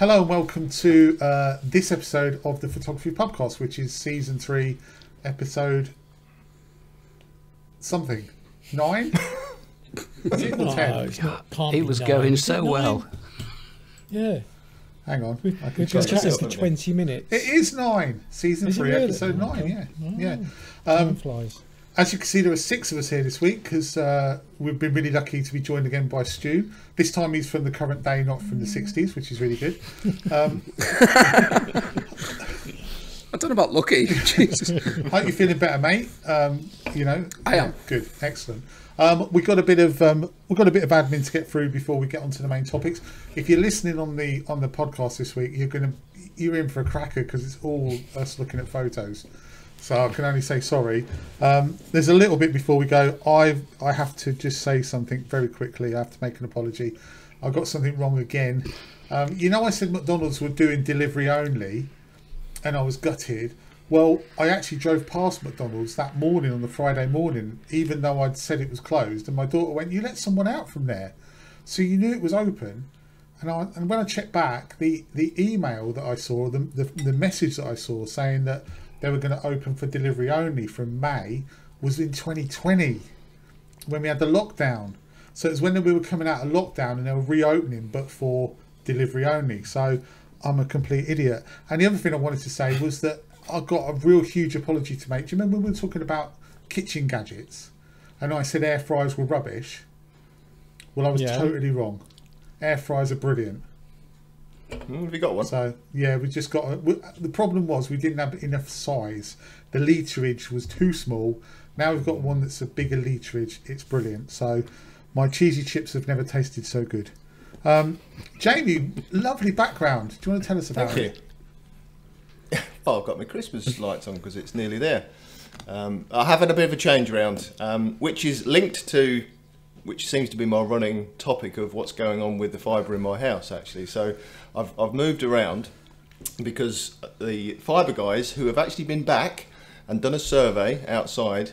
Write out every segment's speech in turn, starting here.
Hello and welcome to this episode of the Photography Pubcast, which is season 3, episode something 9. Is it or 10? It was going so well. Yeah. Hang on. We've just chatted for 20 minutes. It is 9. Season 3, really? episode 9. Yeah. Oh, Yeah. Time flies. As you can see, there are 6 of us here this week because we've been really lucky to be joined again by Stu. This time he's from the current day, not from the 60s, which is really good. I don't know about lucky. Jesus. Hope you're feeling better, mate. You know, I am. Good, excellent. We've got a bit of admin to get through before we get onto the main topics. If you're listening on the podcast this week, you're in for a cracker because it's all us looking at photos. So I can only say sorry. There's a little bit before we go. I have to just say something very quickly. I have to make an apology. I got something wrong again. You know, I said McDonald's were doing delivery only, and I was gutted. Well, I actually drove past McDonald's that morning on the Friday morning, even though I'd said it was closed. And my daughter went, "You let someone out from there, so you knew it was open." And when I checked back, the email that I saw, the message that I saw saying that they were going to open for delivery only from May was in 2020 when we had the lockdown. So it was when we were coming out of lockdown and they were reopening, but for delivery only. So I'm a complete idiot. And the other thing I wanted to say was that I got a real huge apology to make. Do you remember when we were talking about kitchen gadgets and I said air fryers were rubbish? Well, I was totally wrong. Air fryers are brilliant. Have you got one? So yeah, we just got the problem was we didn't have enough size. The literage was too small. Now we've got one that's a bigger literage. It's brilliant. So my cheesy chips have never tasted so good. Jamie, lovely background. Do you want to tell us about it? Thank you. Oh, I've got my Christmas lights on because it's nearly there. I have had a bit of a change around, which is linked to, which seems to be my running topic of what's going on with the fibre in my house, actually. So I've moved around because the fibre guys, who have actually been back and done a survey outside,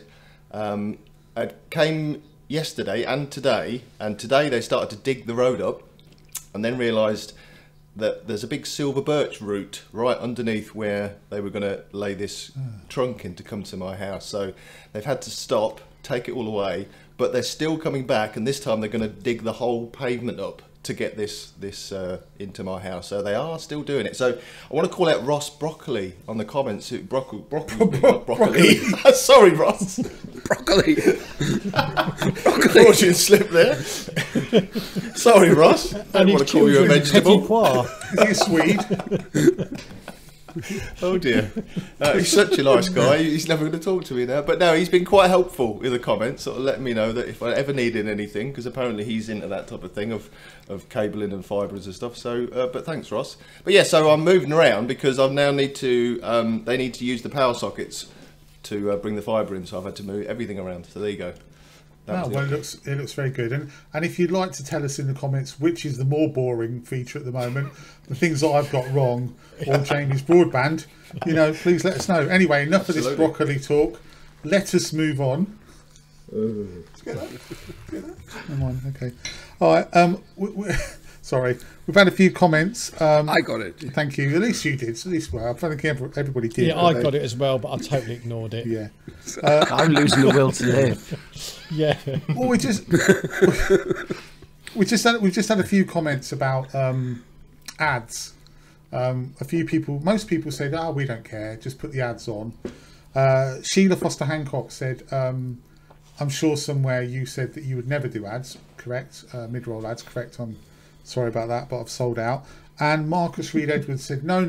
came yesterday and today they started to dig the road up and then realised that there's a big silver birch root right underneath where they were going to lay this trunk in to come to my house. So they've had to stop, take it all away, but they're still coming back, and this time they're going to dig the whole pavement up to get this into my house. So they are still doing it. So I want to call out Ross Broccoli on the comments. Broccoli. Sorry, Ross. Broccoli. Fortune slip there. Sorry, Ross. I don't want to call you a vegetable. Is he a Swede? Oh dear. He's such a nice guy. He's never going to talk to me now. But no, he's been quite helpful in the comments, sort of letting me know that if I ever needed anything, because apparently he's into that type of thing of cabling and fibres and stuff. So, but thanks, Ross. But yeah, so I'm moving around because I now need to. They need to use the power sockets to bring the fibre in. So I've had to move everything around. So there you go. Oh, well, it looks very good. And if you'd like to tell us in the comments which is the more boring feature at the moment, the things that I've got wrong or Jamie's broadband, you know, please let us know. Anyway, enough of this broccoli talk. Let us move on. Get that? Come on, okay. All right. Sorry, we've had a few comments. I got it. Thank you. At least you did. At least well, I think everybody did. Yeah, I got it as well, but I totally ignored it. Yeah. I'm losing the will to live. Yeah. Well, we've just had a few comments about ads. A few people, most people said, "Oh, we don't care. Just put the ads on." Sheila Foster Hancock said, "I'm sure somewhere you said that you would never do ads. Correct? Mid-roll ads. Correct? I'm sorry about that, but I've sold out." And Marcus Reed Edwards said, "No.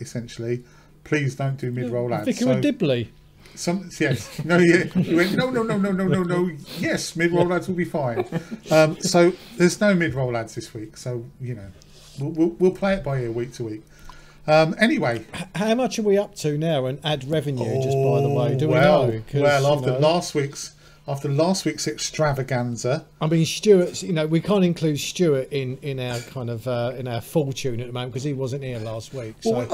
Essentially, please don't do mid-roll ads." Vicar of Dibley. Yes. No. Yeah. He went, no. Yes, mid-roll ads will be fine. So there's no mid-roll ads this week. So you know, we'll play it by ear week to week. Anyway, how much are we up to now in ad revenue? Just by the way, do we know? Well, after last week's after last week's extravaganza. I mean, Stuart's. We can't include Stuart in our kind of in our fortune at the moment because he wasn't here last week. So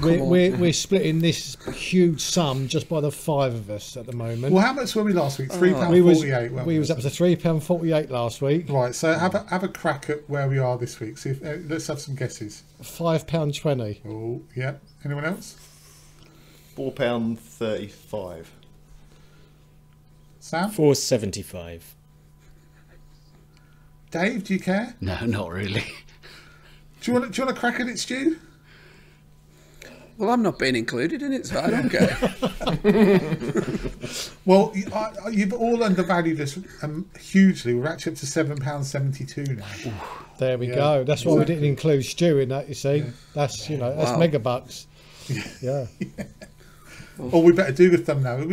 we're splitting this huge sum just by the 5 of us at the moment. Well, how much were we last week? £3.48. We was up to £3.48 last week. Right. So have a crack at where we are this week. See if let's have some guesses. £5.20. Oh, yeah. Anyone else? £4.35. Sam? £4.75. Dave, do you care? No, not really. Do you want to crack at it, Stu? Well, I'm not being included in it, so I don't care. Well, you've all undervalued us hugely. We're actually up to £7.72 now. There we go. That's why we didn't include Stu in that. You see, that's that's mega bucks. Yeah. Well, we better do the thumbnail.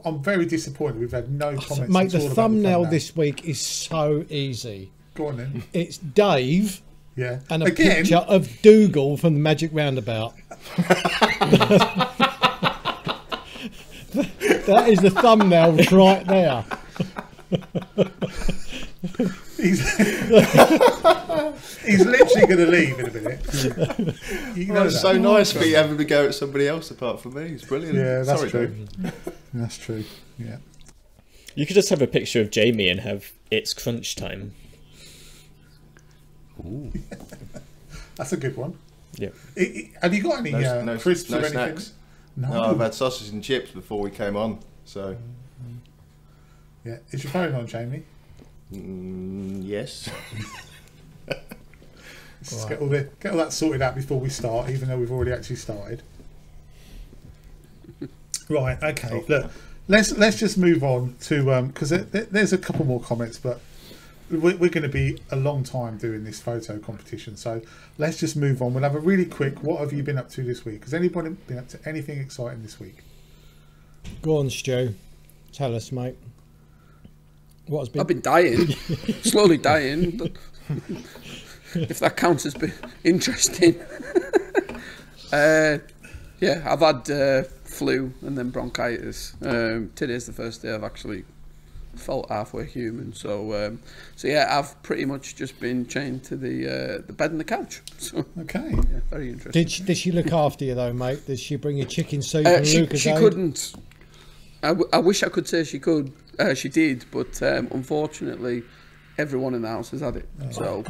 I'm very disappointed. We've had no comments. Mate, the thumbnail this week is so easy. Go on then. It's Dave. Yeah. And a picture of Dougal from the Magic Roundabout. That is the thumbnail right there. He's literally going to leave in a minute. It's so nice for you having to go at somebody else apart from me. It's brilliant. Yeah, that's true. Dave. That's true. Yeah. You could just have a picture of Jamie and have it's crunch time. Ooh. That's a good one. Yeah. Have you got any crisps or anything? Snacks? No, I've had sausage and chips before we came on. So. Yeah. Is your phone on, Jamie? Yes. Let's get all that sorted out before we start, even though we've already actually started. Right. Okay. Look, let's just move on to because there's a couple more comments, but we're going to be a long time doing this photo competition, so let's just move on. We'll have a really quick. What have you been up to this week? Has anybody been up to anything exciting this week? Go on, Stu. Tell us, mate. What has been? I've been dying, slowly dying. If that counts as being interesting. Yeah, I've had flu and then bronchitis. Today's the first day I've actually felt halfway human. So yeah, I've pretty much just been chained to the bed and the couch. So, okay. Yeah, very interesting. Did she look after you though, mate? Did she bring you chicken soup and Lucasade? She couldn't. I wish I could say she could. She did, but unfortunately, everyone in the house has had it. So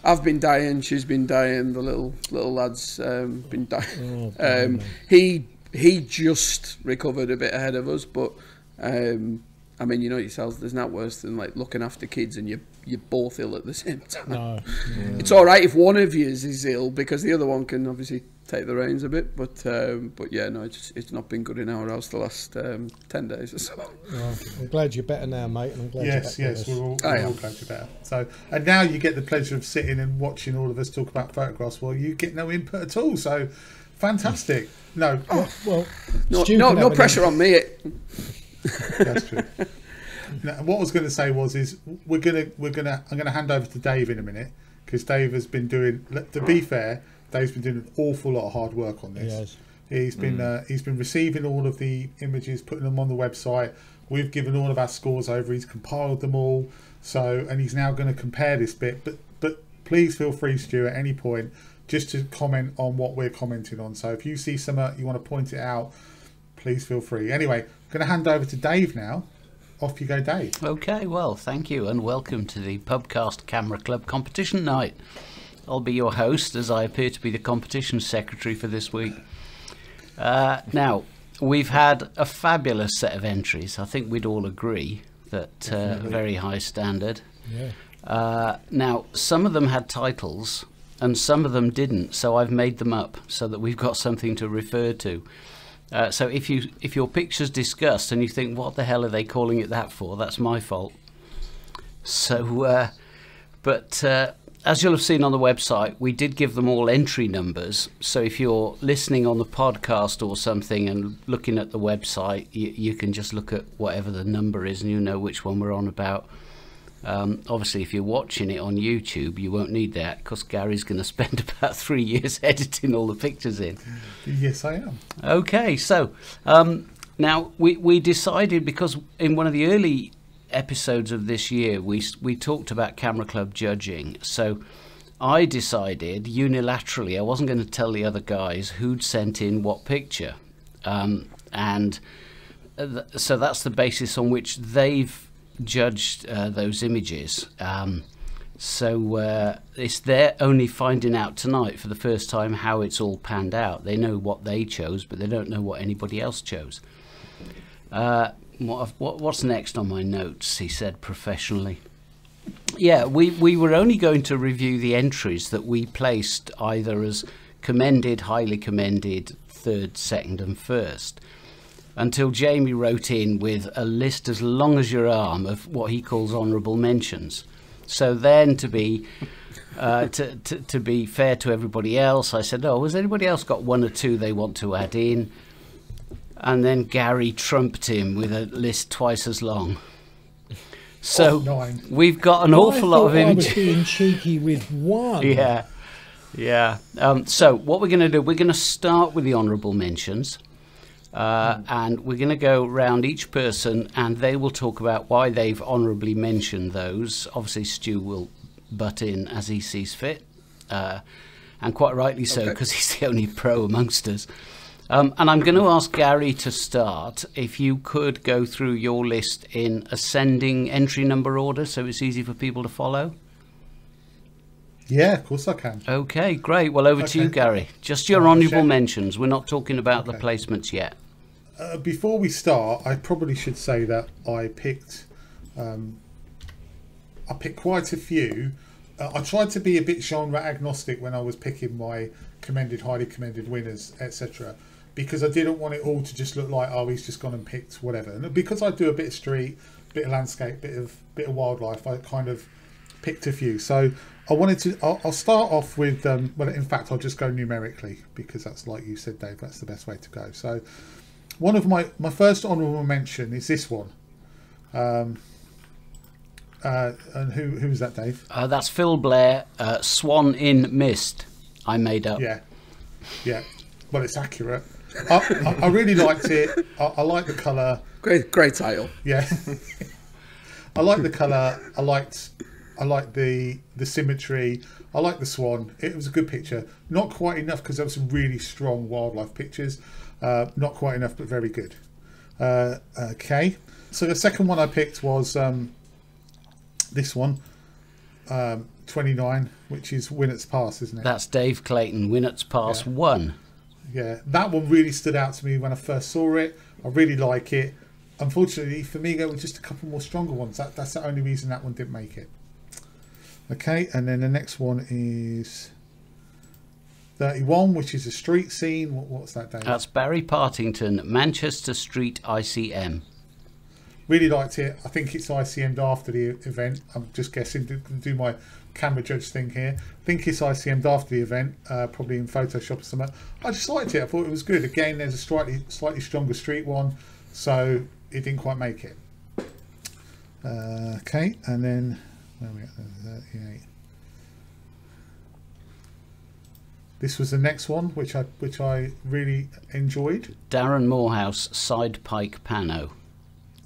I've been dying. She's been dying. The little lad's been dying. He just recovered a bit ahead of us, but I mean, you know yourselves, there's not worse than like looking after kids and you're both ill at the same time. No. Yeah. It's all right if one of you is ill because the other one can obviously take the reins a bit, but yeah, no, it's not been good in our house the last 10 days or so. Well, I'm glad you're better now, mate, and I'm glad you're back with us. We're all glad you're better. So, and now you get the pleasure of sitting and watching all of us talk about photographs while you get no input at all. So, fantastic. No, well, no pressure on me. That's true. Now, what I was going to say is I'm gonna hand over to Dave in a minute because Dave has been doing. To be fair, Dave's been doing an awful lot of hard work on this. He's been receiving all of the images, putting them on the website. We've given all of our scores over. He's compiled them all. So, and he's now going to compare this bit. But please feel free, Stuart, at any point just to comment on what we're commenting on. So if you see something you want to point it out, please feel free. Anyway, I'm going to hand over to Dave now. Off you go, Dave. Okay, well, thank you and welcome to the Pubcast Camera Club competition night. I'll be your host as I appear to be the competition secretary for this week. Now, we've had a fabulous set of entries. I think we'd all agree that very high standard. Yeah. Now, some of them had titles and some of them didn't, so I've made them up so that we've got something to refer to. So if your picture's discussed and you think, what the hell are they calling it that for? That's my fault. So, but as you'll have seen on the website, we did give them all entry numbers. So if you're listening on the podcast or something and looking at the website, you can just look at whatever the number is and you know which one we're on about. Obviously, if you're watching it on YouTube, you won't need that because Gary's going to spend about 3 years editing all the pictures in. Yes, I am. Okay, so Now, we decided, because in one of the early episodes of this year, we talked about Camera Club judging. So I decided unilaterally I wasn't going to tell the other guys who'd sent in what picture. So that's the basis on which they've judged those images. So it's they're only finding out tonight for the first time how it's all panned out. They know what they chose, but they don't know what anybody else chose. What's next on my notes? He said professionally. Yeah, we were only going to review the entries that we placed either as commended, highly commended, third, second and first, until Jamie wrote in with a list as long as your arm of what he calls honourable mentions. So then, to be to be fair to everybody else, I said, "Oh, has anybody else got one or two they want to add in?" And then Gary trumped him with a list twice as long. So we've got an awful lot of images. I was being cheeky with one. Yeah. So what we're going to do, we're going to start with the honourable mentions. And we're going to go round each person and they will talk about why they've honourably mentioned those. Obviously, Stu will butt in as he sees fit, and quite rightly so, because he's the only pro amongst us. And I'm going to ask Gary to start. If you could go through your list in ascending entry number order so it's easy for people to follow. Yeah, of course I can. Okay, great. Well, over to you, Gary. Just your honourable mentions. We're not talking about the placements yet. Before we start, I probably should say that I picked quite a few. I tried to be a bit genre agnostic when I was picking my commended, highly commended winners, etc., because I didn't want it all to just look like, oh, he's just gone and picked whatever. And because I do a bit of street, bit of landscape, bit of wildlife, I kind of picked a few. So I wanted to. I'll start off with. Well, in fact, I'll just go numerically because that's, like you said, Dave. That's the best way to go. So one of my first honourable mention is this one. And who's that, Dave? That's Phil Blair. Swan in Mist. I made up. Yeah. Well, it's accurate. I really liked it. I like the colour. Great title. Yeah. I like the colour. I liked the symmetry. I like the swan. It was a good picture. Not quite enough because there were some really strong wildlife pictures. Not quite enough, but very good. Okay. So the second one I picked was this one, 29, which is Winnett's Pass, isn't it? That's Dave Clayton, Winnett's Pass 1. Yeah, that one really stood out to me when I first saw it. I really like it. Unfortunately, for me, there were just a couple more stronger ones. That's the only reason that one didn't make it. Okay, and then the next one is 31, which is a street scene. What's that, Dave? That's Barry Partington, Manchester Street ICM. Really liked it. I think it's ICM'd after the event. I'm just guessing to do my camera judge thing here. I think it's ICM'd after the event, probably in Photoshop or something. I just liked it. I thought it was good. Again, there's a slightly stronger street one, so it didn't quite make it. Okay, and then where are we at? 38. This was the next one, which I really enjoyed. Darren Morehouse, Side Pike Pano.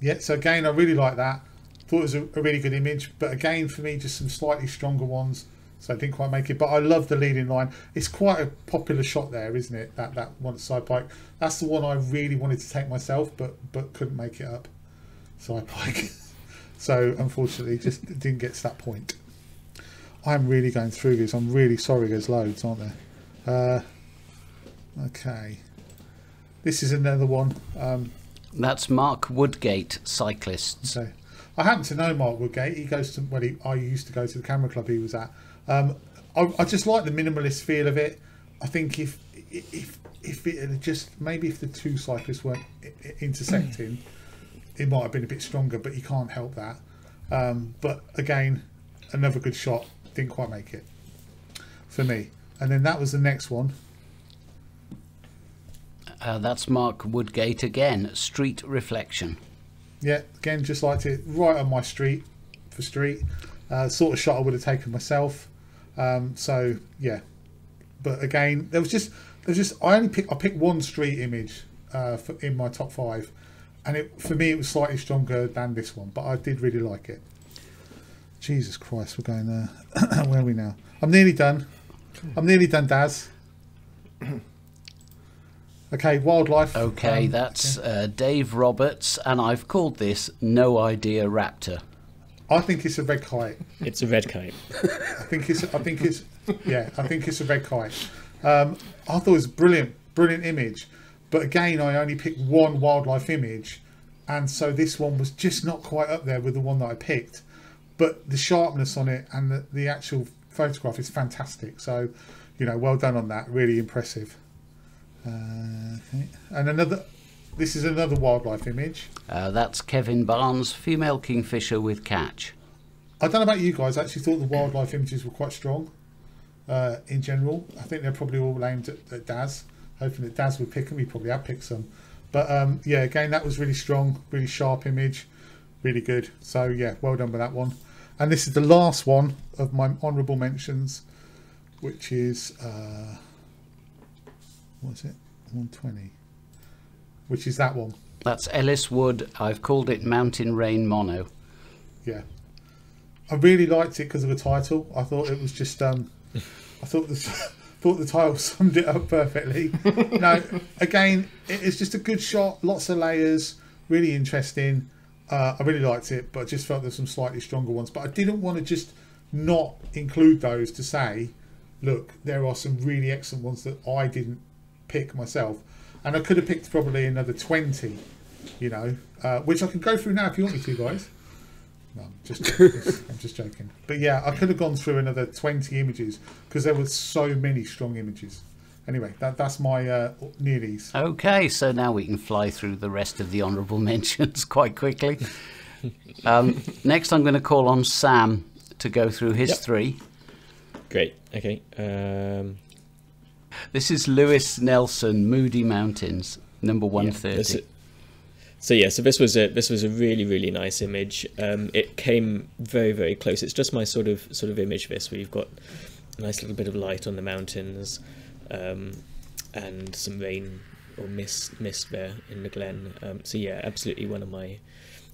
Yeah, so again, I really like that. Thought it was a really good image, but again, for me, just some slightly stronger ones, so I didn't quite make it. But I love the leading line. It's quite a popular shot there, isn't it? That one Side Pike. That's the one I really wanted to take myself, but couldn't make it up. Side Pike. So unfortunately, just didn't get to that point. I'm really going through this. I'm really sorry. There's loads, aren't there? Okay. This is another one. That's Mark Woodgate, Cyclists. Okay. I happen to know Mark Woodgate. He goes to, well, I used to go to the camera club he was at. I just like the minimalist feel of it. I think if it had just, maybe if the two cyclists weren't intersecting, it might have been a bit stronger, but you can't help that. But again, another good shot. Didn't quite make it for me. And then that was the next one. That's Mark Woodgate again, Street Reflection. Yeah, again, just liked it. Right on my street for street. Sort of shot I would have taken myself. So yeah, but again, I picked one street image in my top 5, and for me it was slightly stronger than this one, but I did really like it. Jesus Christ, we're going there. Where are we now? I'm nearly done. Daz. Okay, wildlife. Okay, that's Dave Roberts, and I've called this No Idea Raptor. I think it's a red kite. It's a red kite. I think it's a red kite. I thought it was a brilliant image, but again, I only picked one wildlife image, and so this one was just not quite up there with the one that I picked. But the sharpness on it and the actual photograph is fantastic. So, well done on that. Really impressive. Okay. And this is another wildlife image. That's Kevin Barnes, female kingfisher with catch. I don't know about you guys. I actually thought the wildlife images were quite strong in general. I think they're probably all aimed at Daz. Hoping that Daz would pick them. He probably had picked some. But yeah, again, that was really strong, really sharp image. Really good. So yeah, well done with that one. And this is the last one of my honourable mentions, which is what's it? 120. Which is that one. That's Ellis Wood. I've called it Mountain Rain Mono. Yeah, I really liked it because of the title. I thought it was just I thought the title summed it up perfectly. No, again, it's just a good shot, lots of layers, really interesting. I really liked it, but I just felt there's some slightly stronger ones. But I didn't want to just not include those to say, look, there are some really excellent ones that I didn't pick myself. And I could have picked probably another 20, which I can go through now if you want me to, guys. No, I'm just joking. But yeah, I could have gone through another 20 images because there were so many strong images. Anyway, that's my nearlies. Okay, so now we can fly through the rest of the honourable mentions quite quickly. Next, I'm going to call on Sam to go through his 3. Great. Okay. This is Lewis Nelson, Moody Mountains, number 130. So this was a really, really nice image. It came very, very close. It's just my sort of image. This where you've got a nice little bit of light on the mountains. And some rain or mist there in the glen. So yeah, absolutely one of my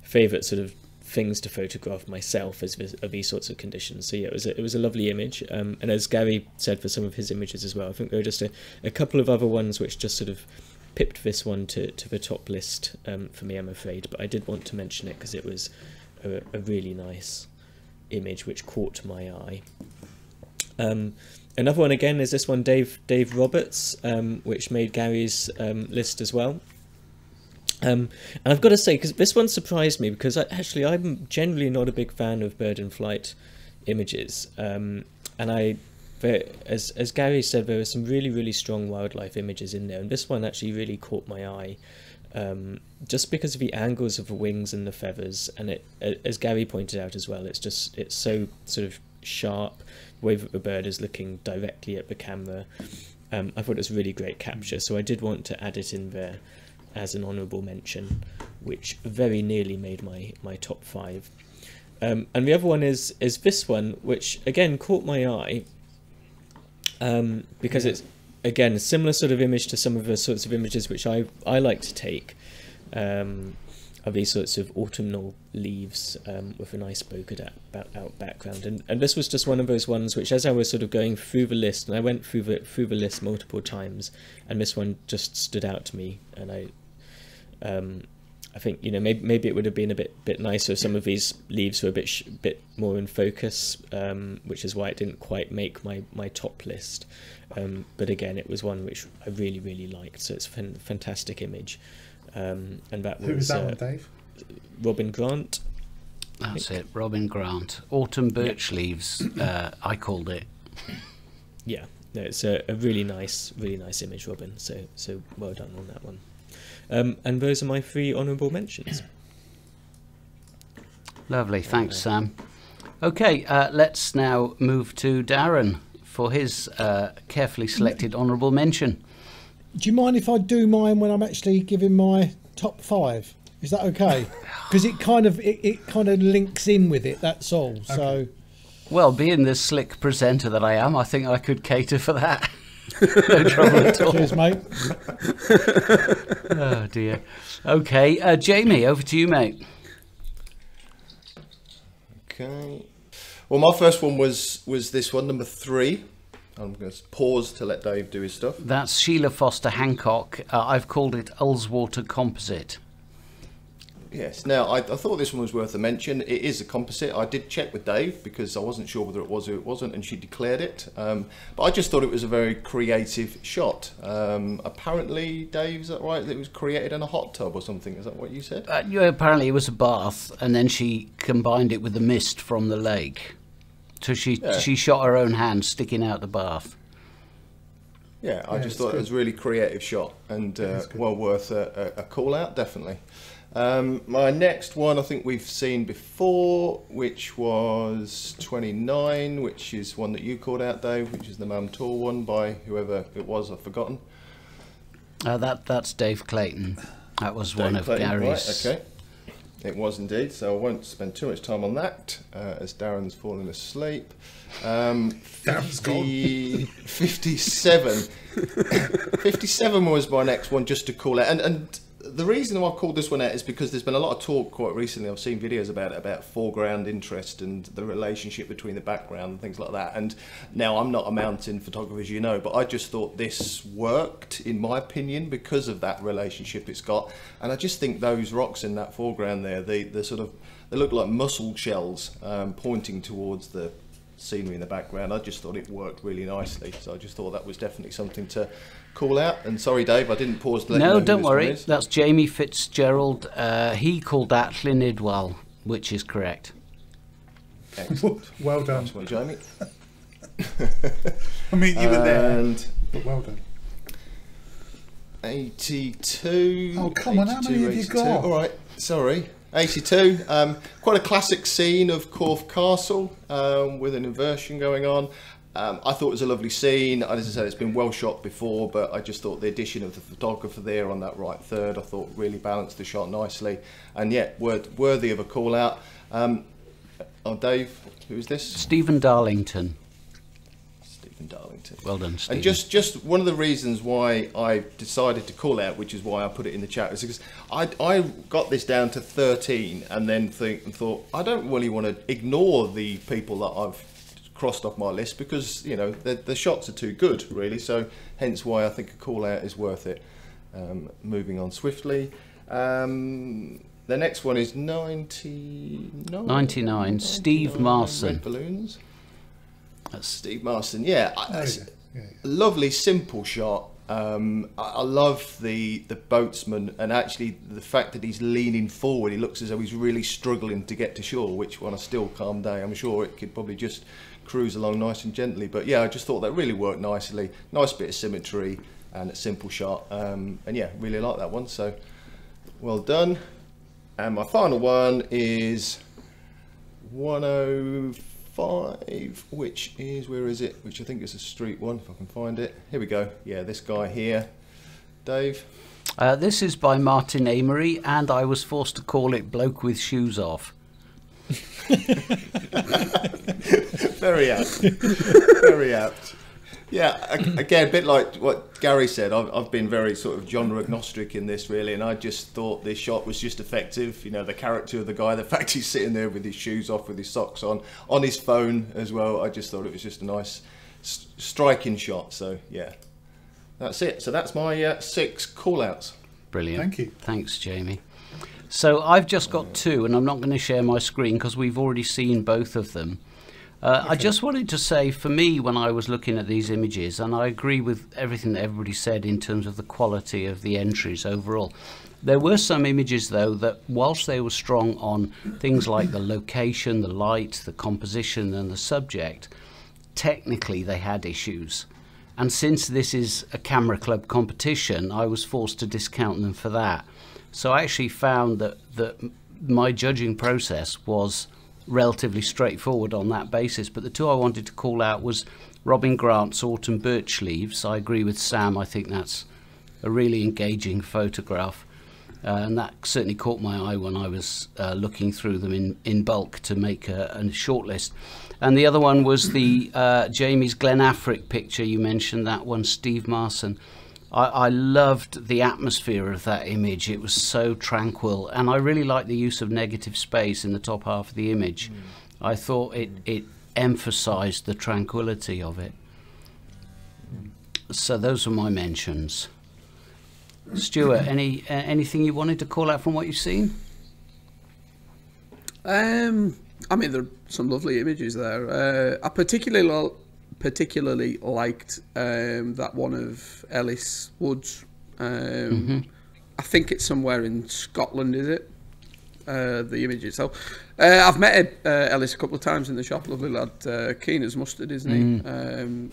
favourite sort of things to photograph myself of these sorts of conditions. So yeah, it was a lovely image. And as Gary said for some of his images as well, I think there were just a couple of other ones which just sort of pipped this one to the top list for me, I'm afraid. But I did want to mention it because it was a really nice image which caught my eye. Another one again is this one, Dave Roberts, which made Gary's list as well. And I've got to say, because this one surprised me, because I'm generally not a big fan of bird in flight images. And as Gary said, there were some really, really strong wildlife images in there, and this one actually really caught my eye. Just because of the angles of the wings and the feathers, and it, as Gary pointed out as well, it's so sort of sharp, the way that the bird is looking directly at the camera. I thought it was a really great capture, so I did want to add it in there as an honourable mention, which very nearly made my top 5. And the other one is this one, which again caught my eye, because it's again a similar sort of image to some of the sorts of images which I like to take, of these sorts of autumnal leaves with a nice bokeh out background, and this was just one of those ones which, as I was sort of going through the list, and I went through the list multiple times, and this one just stood out to me, and I think maybe it would have been a bit nicer if some of these leaves were a bit more in focus, which is why it didn't quite make my top list. But again, it was one which I really, really liked, so it's a fantastic image. And that was, who was that one, Dave? Robin Grant. That's it, Robin Grant. Autumn birch leaves, I called it. Yeah, no, it's a really nice image, Robin. So well done on that one. And those are my 3 honourable mentions. Lovely, thanks, Sam. Okay, let's now move to Darren for his carefully selected honourable mention. Do you mind if I do mine when I'm actually giving my top 5? Is that okay? Because it kind of links in with it. That's all. Okay. So, well, being the slick presenter that I am, I think I could cater for that. No trouble at all. Cheers, mate. Oh dear. Okay, Jamie, over to you, mate. Okay. Well, my first one was this one, number 3. I'm going to pause to let Dave do his stuff. That's Sheila Foster Hancock. I've called it Ullswater Composite. Yes. Now, I thought this one was worth a mention. It is a composite. I did check with Dave because I wasn't sure whether it was or it wasn't, and she declared it. But I just thought it was a very creative shot. Apparently, Dave, is that right? It was created in a hot tub or something. Is that what you said? Yeah, apparently it was a bath, and then she combined it with the mist from the lake. So she shot her own hand sticking out the bath. Yeah, I just thought it was a really creative shot and well worth a call out, definitely. My next one I think we've seen before, which was 29, which is one that you called out, Dave, which is the Mam Tour one by whoever it was, I've forgotten. That's Dave Clayton. That was Dave one of Clayton, Gary's. Right, okay. It was indeed, so I won't spend too much time on that, as Darren's falling asleep. 57. 57 was my next one, just to call it. And the reason why I called this one out is because there's been a lot of talk quite recently. I've seen videos about it, about foreground interest and the relationship between the background and things like that. And now I'm not a mountain photographer, as you know, but I just thought this worked, in my opinion, because of that relationship it's got. And I just think those rocks in that foreground there, they look like mussel shells pointing towards the scenery in the background. I just thought it worked really nicely, so I just thought that was definitely something to call out. And sorry, Dave, I didn't pause to let you know who don't this worry. one is. That's Jamie Fitzgerald. He called that Llynidwell, which is correct. Excellent. Well done. Nice one, Jamie. I mean, you were there, but well done. 82. Oh, come on, how many have you got? All right, sorry. 82. Quite a classic scene of Corfe Castle with an inversion going on. I thought it was a lovely scene. As I said, it's been well shot before, but I just thought the addition of the photographer there on that right third, I thought really balanced the shot nicely. And yet, worthy of a call out. Dave, who is this? Stephen Darlington. Stephen Darlington. Well done, Stephen. And just one of the reasons why I decided to call out, which is why I put it in the chat, is because I got this down to 13 and then thought I don't really want to ignore the people that I've crossed off my list, because you know the shots are too good, really. So hence why I think a call out is worth it. Moving on swiftly. The next one is 99. 99. Steve Marson. Red balloons. That's Steve Marson. Yeah, lovely, simple shot. I love the boatsman, and actually the fact that he's leaning forward. He looks as though he's really struggling to get to shore, which on a still calm day, I'm sure it could probably just cruise along nice and gently. But yeah, I just thought that really worked nicely. Nice bit of symmetry and a simple shot. And yeah, really like that one. So well done. And my final one is 105, which is, where is it? Which I think is a street one, if I can find it. Here we go. Yeah, this guy here. Dave? This is by Martin Amery, and I was forced to call it Bloke with Shoes Off. Very apt. Very apt. Yeah, again, a bit like what Gary said, I've been very sort of genre agnostic in this, really, and I just thought this shot was just effective. You know, the character of the guy, the fact he's sitting there with his shoes off, with his socks on his phone as well. I just thought it was just a nice, striking shot. So yeah, that's it. So that's my 6 call-outs. Brilliant. Thank you. Thanks, Jamie. So I've just got 2, and I'm not going to share my screen because we've already seen both of them. Okay. I just wanted to say, for me, when I was looking at these images, and I agree with everything that everybody said in terms of the quality of the entries overall, there were some images, though, that whilst they were strong on things like the location, the light, the composition and the subject, technically they had issues. And since this is a camera club competition, I was forced to discount them for that. So I actually found that my judging process was relatively straightforward on that basis. But the 2 I wanted to call out was Robin Grant's Autumn Birch Leaves. I agree with Sam. I think that's a really engaging photograph. And that certainly caught my eye when I was looking through them in bulk to make a shortlist. And the other one was the Jamie's Glen Affric picture. You mentioned that one, Steve Marson. I loved the atmosphere of that image. It was so tranquil, and I really liked the use of negative space in the top half of the image. I thought it emphasised the tranquility of it. So those are my mentions. Stuart, anything you wanted to call out from what you've seen? I mean, there are some lovely images there. I particularly liked that one of Ellis Woods. I think it's somewhere in Scotland, is it? The image itself. I've met Ellis a couple of times in the shop. Lovely lad, keen as mustard, isn't he?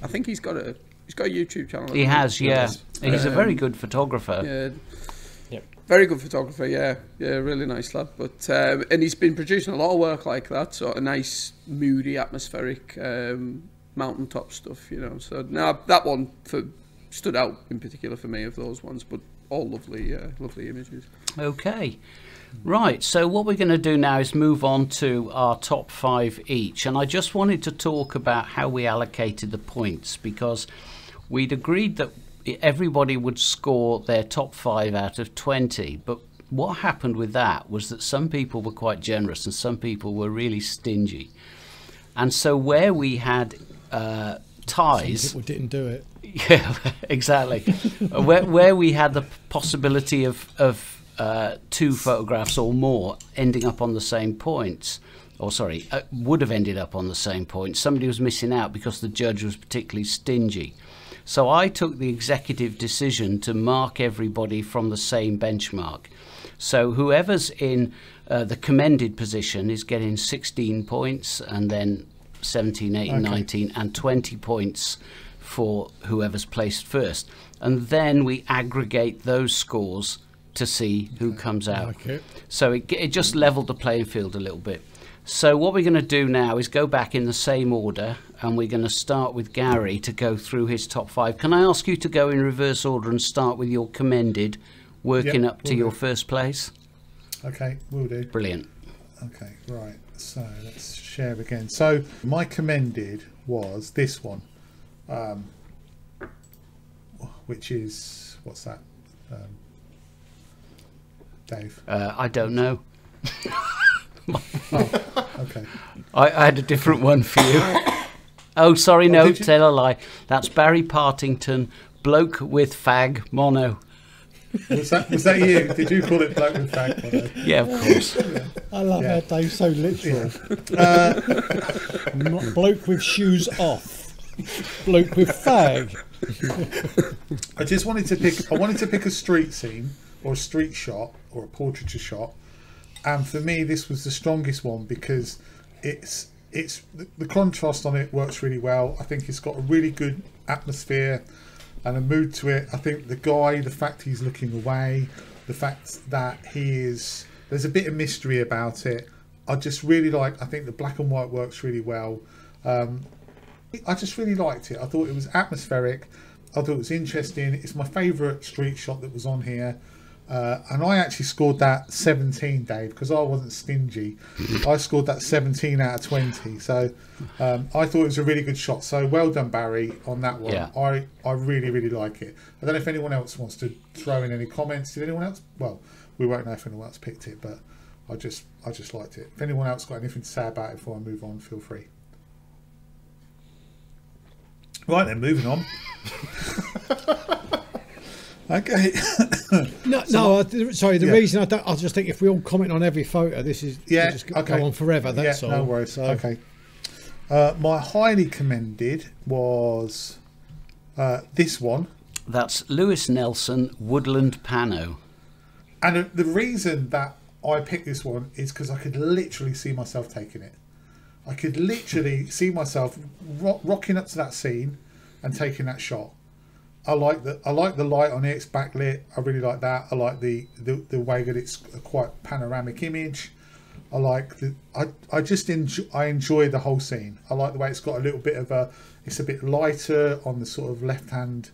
I think he's got a YouTube channel. He has, yeah. He's a very good photographer. Yeah. Very good photographer, yeah, really nice lad. But and he's been producing a lot of work like that, sort of nice, moody, atmospheric mountaintop stuff, you know. So now that one stood out in particular for me of those ones, but all lovely, lovely images. Okay, right. So what we're going to do now is move on to our top 5 each, and I just wanted to talk about how we allocated the points, because we'd agreed that everybody would score their top 5 out of 20, but what happened with that was that some people were quite generous and some people were really stingy. And so where we had ties... Some people didn't do it. Yeah, exactly. where we had the possibility of 2 photographs or more ending up on the same points, or sorry, would have ended up on the same points, somebody was missing out because the judge was particularly stingy. So I took the executive decision to mark everybody from the same benchmark. So whoever's in the commended position is getting 16 points, and then 17, 18, 19, and 20 points for whoever's placed first. And then we aggregate those scores to see who comes out. So it just leveled the playing field a little bit. So what we're going to do now is go back in the same order, and we're going to start with Gary to go through his top 5. Can I ask you to go in reverse order and start with your commended, working up to your first place? Okay, will do. Brilliant. Okay, right. So let's share again. So my commended was this one, which is, what's that, Dave? I don't know. Oh, okay. I had a different one for you. Oh, sorry, no, tell a lie. That's Barry Partington, bloke with fag mono. Was that you? Did you call it bloke with fag mono? Yeah, of course. Yeah. I love how Dave's so literal. Bloke with shoes off. Bloke with fag. I wanted to pick a street scene or a street shot or a portraiture shot. And for me, this was the strongest one because it's the contrast on it works really well. I think it's got a really good atmosphere and a mood to it. I think the guy, the fact he's looking away, the fact that there's a bit of mystery about it. I just really I think the black and white works really well. I just really liked it. I thought it was atmospheric. I thought it was interesting. It's my favourite street shot that was on here. And I actually scored that 17, Dave, because I wasn't stingy. I scored that 17 out of 20. So I thought it was a really good shot. So well done, Barry, on that one. Yeah. I really, really like it. I don't know if anyone else wants to throw in any comments. Did anyone else? Well, we won't know if anyone else picked it, but I just liked it. If anyone else got anything to say about it before I move on, feel free. Right then, moving on. Okay. Sorry. The reason I just think if we all comment on every photo, this is just go on forever. That's all. No worries. So. Okay. My highly commended was this one. That's Lewis Nelson, Woodland Pano. And the reason that I picked this one is because I could literally see myself taking it. I could literally see myself rocking up to that scene and taking that shot. I like the light on it. It's backlit. I really like that. I like the way that it's a quite panoramic image. I like I enjoy the whole scene. I like the way it's got a little bit of it's a bit lighter on the sort of left hand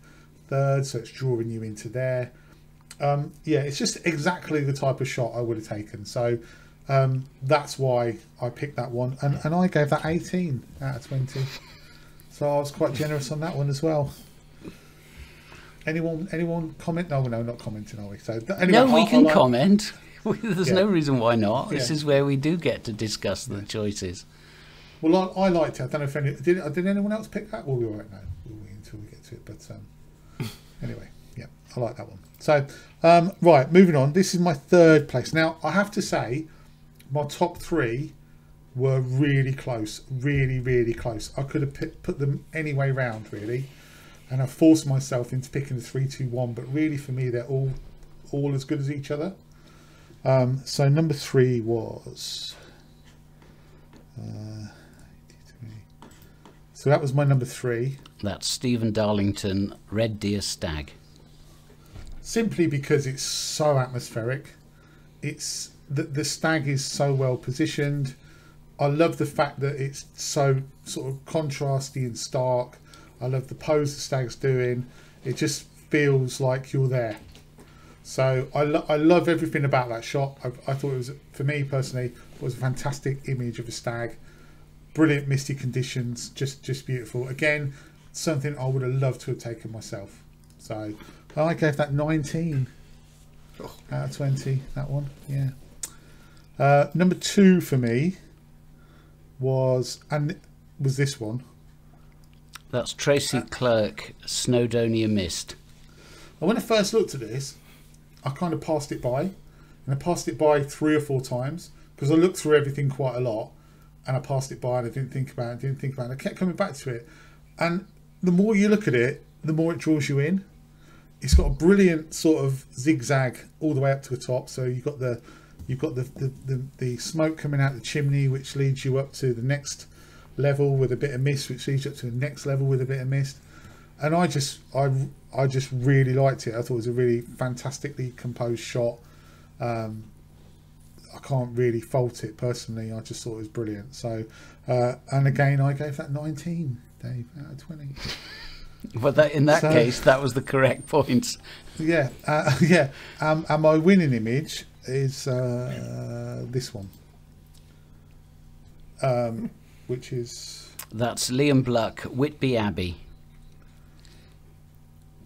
third, so it's drawing you into there. yeah, it's just exactly the type of shot I would have taken. So that's why I picked that one, and I gave that 18 out of 20. So I was quite generous on that one as well. Anyone comment? No, not commenting, are we? So anyway, no, we can comment. There's no reason why not. Yeah. This is where we do get to discuss the choices. Well, I liked it. I don't know if did anyone else pick that? Well, we won't know until we get to it. But anyway, yeah, I like that one. So right, moving on. This is my third place. Now I have to say, my top three were really close, really close. I could have put them any way round, really, and I forced myself into picking the 3, 2, 1. But really, for me, they're all as good as each other. So number 3 was. So that was my number 3. That's Stephen Darlington, Red Deer Stag. Simply because it's so atmospheric. It's the stag is so well positioned. I love the fact that it's so sort of contrasty and stark. I love the pose the stag's doing. It just feels like you're there. So I love everything about that shot. I thought it was, for me personally, it was a fantastic image of a stag. Brilliant misty conditions, just beautiful. Again, something I would have loved to have taken myself. So I gave that 19 out of 20. That one, yeah. Number 2 for me was this one. That's Tracy Clerk, Snowdonia Mist. And when I first looked at this, I kind of passed it by, and I passed it by 3 or 4 times because I looked through everything quite a lot, and I passed it by and I didn't think about it. I kept coming back to it, and the more you look at it, the more it draws you in. It's got a brilliant sort of zigzag all the way up to the top. So you've got the smoke coming out the chimney, which leads you up to the next level with a bit of mist, which leads you up to the next level with a bit of mist. And I just really liked it. I thought it was a really fantastically composed shot. I can't really fault it personally. I just thought it was brilliant. So, and again, I gave that 19, Dave, out of 20. Well, in that case, that was the correct points. Yeah, yeah. And my winning image is this one, which is... That's Liam Bluck, Whitby Abbey.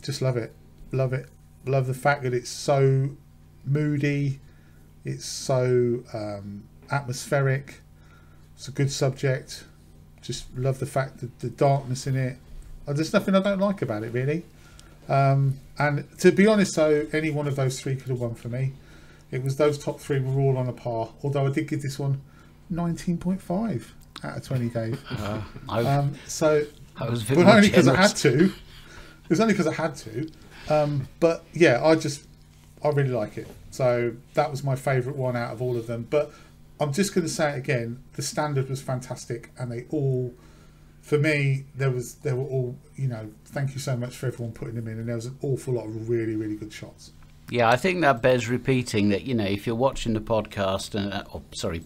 Just love it. Love the fact that it's so moody, it's so atmospheric, it's a good subject. Just love the fact that the darkness in it. There's nothing I don't like about it, really. And to be honest, though, any one of those 3 could have won for me. It was those top 3 were all on a par, although I did give this one 19.5 out of 20, Dave. So I was but only because I had to. It was only because I had to. But yeah, I really like it. So that was my favourite one out of all of them. But I'm just going to say it again, the standard was fantastic, and they all, for me, they were all, thank you so much for everyone putting them in, and there was an awful lot of really, really good shots. Yeah, I think that bears repeating that, if you're watching the podcast,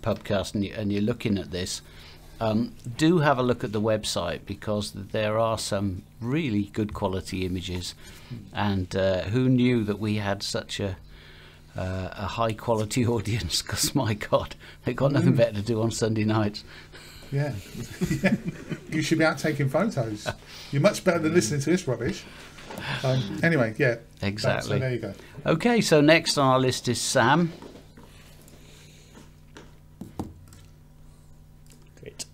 Pubcast, and you're looking at this, do have a look at the website, because there are some really good quality images, and who knew that we had such a high quality audience, because my God, they've got nothing better to do on Sunday nights. Yeah. You should be out taking photos. You're much better than listening to this rubbish. Anyway, yeah. Exactly. So there you go. Okay, so next on our list is Sam. Great.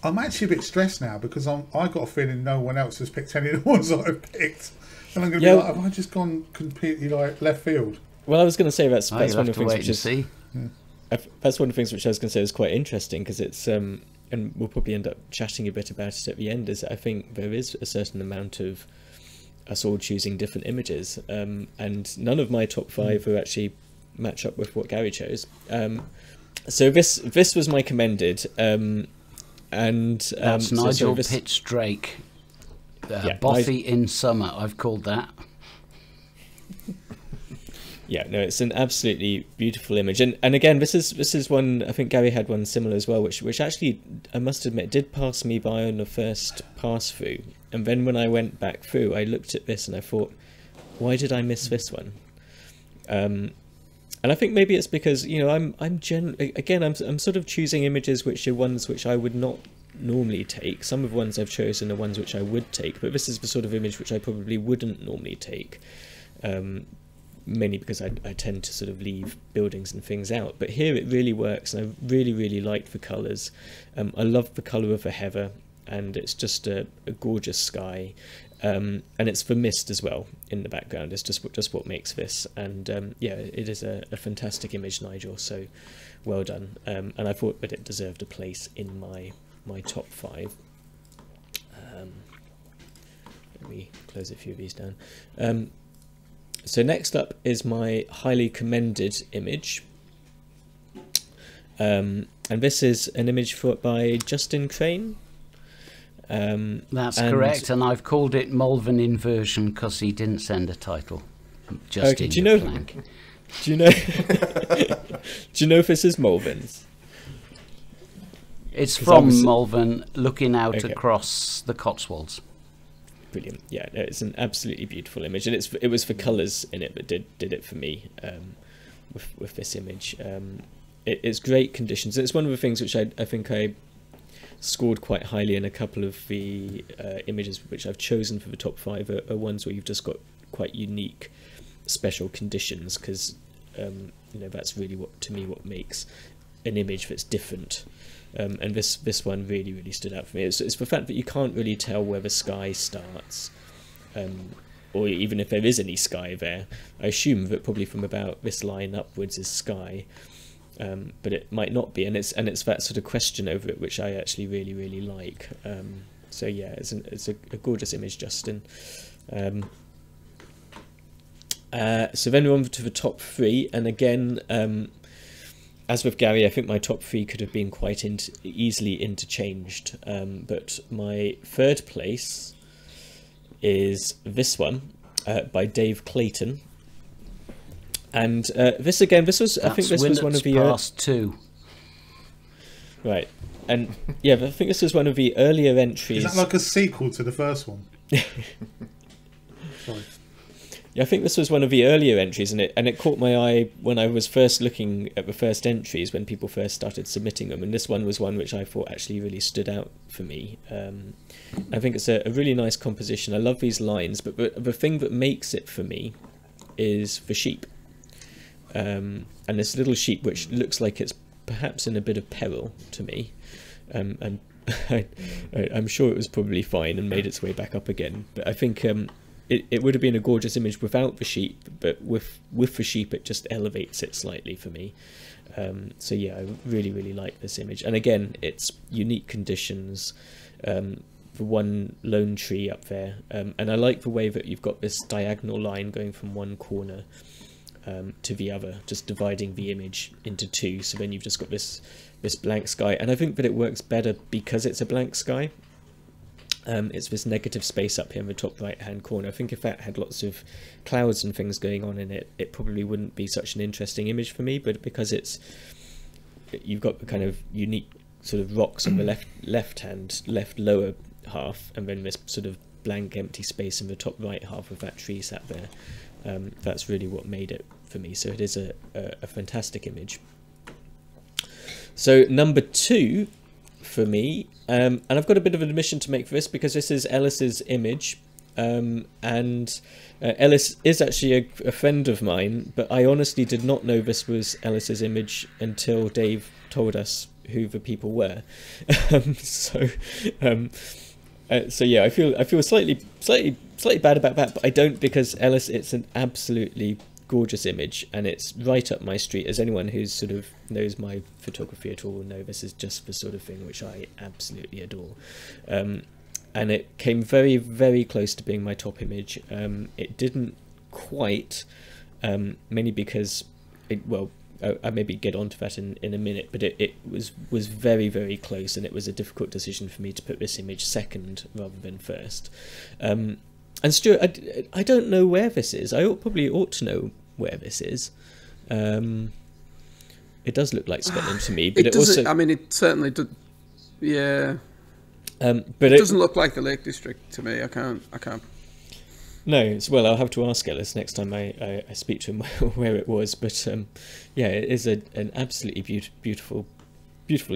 I'm actually a bit stressed now because I got a feeling no one else has picked any of the ones I've picked. And I'm going to be like, have I just gone completely left field? Well, I was going to say that's one of the things which is... That's one of the things which I was going to say is quite interesting, because it's and we'll probably end up chatting a bit about it at the end, is I think there is a certain amount of us all choosing different images, and none of my top 5 are actually match up with what Gary chose. So this was my commended, and that's Nigel Pitts Drake, Bothy in Summer, I've called that. Yeah, no, it's an absolutely beautiful image, and again, this is one. I think Gary had one similar as well, which actually, I must admit, did pass me by on the first pass through. And then when I went back through, I looked at this and I thought, why did I miss this one? And I think maybe it's because, you know, I'm sort of choosing images which are ones which I would not normally take. Some of the ones I've chosen are ones which I would take, but this is the sort of image which I probably wouldn't normally take. Mainly because I tend to sort of leave buildings and things out, but here it really works, and I really liked the colours. I love the colour of the heather, and it's just a gorgeous sky, and it's the mist as well in the background. It's just what makes this, and yeah, it is a fantastic image, Nigel, so well done. And I thought that it deserved a place in my top 5. Let me close a few of these down. So next up is my highly commended image, and this is an image by Justin Crane. That's correct, and I've called it Malvern Inversion because he didn't send a title. Just okay, in do you know? blank. Do you know? Do you know if this is Malvern's? It's from Malvern, looking out across the Cotswolds. Brilliant. Yeah, it's an absolutely beautiful image, and it was the colours in it that did it for me with this image. It's great conditions. It's one of the things which I think I scored quite highly in a couple of the images which I've chosen for the top 5 are ones where you've just got quite unique, special conditions, because you know, that's really what makes an image that's different. And this one really stood out for me. It's the fact that you can't really tell where the sky starts, or even if there is any sky there. I assume that probably from about this line upwards is sky, but it might not be, and it's that sort of question over it which I actually really like. So yeah, it's a gorgeous image, Justin. So then we're on to the top 3, and again, as with Gary, I think my top 3 could have been quite easily interchanged, but my third place is this one by Dave Clayton, and this was I think this was one of the past 2. Right, and yeah, I think this was one of the earlier entries. Is that like a sequel to the first one? Sorry. Yeah, I think this was one of the earlier entries, and it caught my eye when I was first looking at the first entries, when people first started submitting them, and this one was one which I thought actually really stood out for me. I think it's a really nice composition. I love these lines, but the thing that makes it for me is the sheep, and this little sheep which looks like it's perhaps in a bit of peril to me, and I'm sure it was probably fine and made its way back up again, but I think it would have been a gorgeous image without the sheep, but with the sheep it just elevates it slightly for me. So yeah, I really like this image, and again, it's unique conditions, the one lone tree up there, and I like the way that you've got this diagonal line going from one corner to the other, just dividing the image into 2, so then you've just got this blank sky, and I think that it works better because it's a blank sky. It's this negative space up here in the top right hand corner. I think if that had lots of clouds and things going on in it, it probably wouldn't be such an interesting image for me, but because you've got the kind of unique sort of rocks on the left lower half, and then this sort of blank empty space in the top right half of that tree sat there, that's really what made it for me. So it is a fantastic image. So number 2 for me, and I've got a bit of an admission to make for this, because this is Ellis's image, and Ellis is actually a friend of mine, but I honestly did not know this was Ellis's image until Dave told us who the people were. So yeah, I feel slightly bad about that, but I don't, because Ellis, it's an absolutely gorgeous image, and it's right up my street. As anyone who's sort of knows my photography at all will know, this is just the sort of thing which I absolutely adore, and it came very close to being my top image. It didn't quite, mainly because I maybe get onto that in a minute, but it was very close, and it was a difficult decision for me to put this image second rather than first. And Stuart, I don't know where this is. I probably ought to know where this is. It does look like Scotland to me, but it also, I mean, it certainly does. Yeah. But it doesn't look like the Lake District to me. I can't. No, well, I'll have to ask Ellis next time I speak to him where it was. But yeah, it is an absolutely beautiful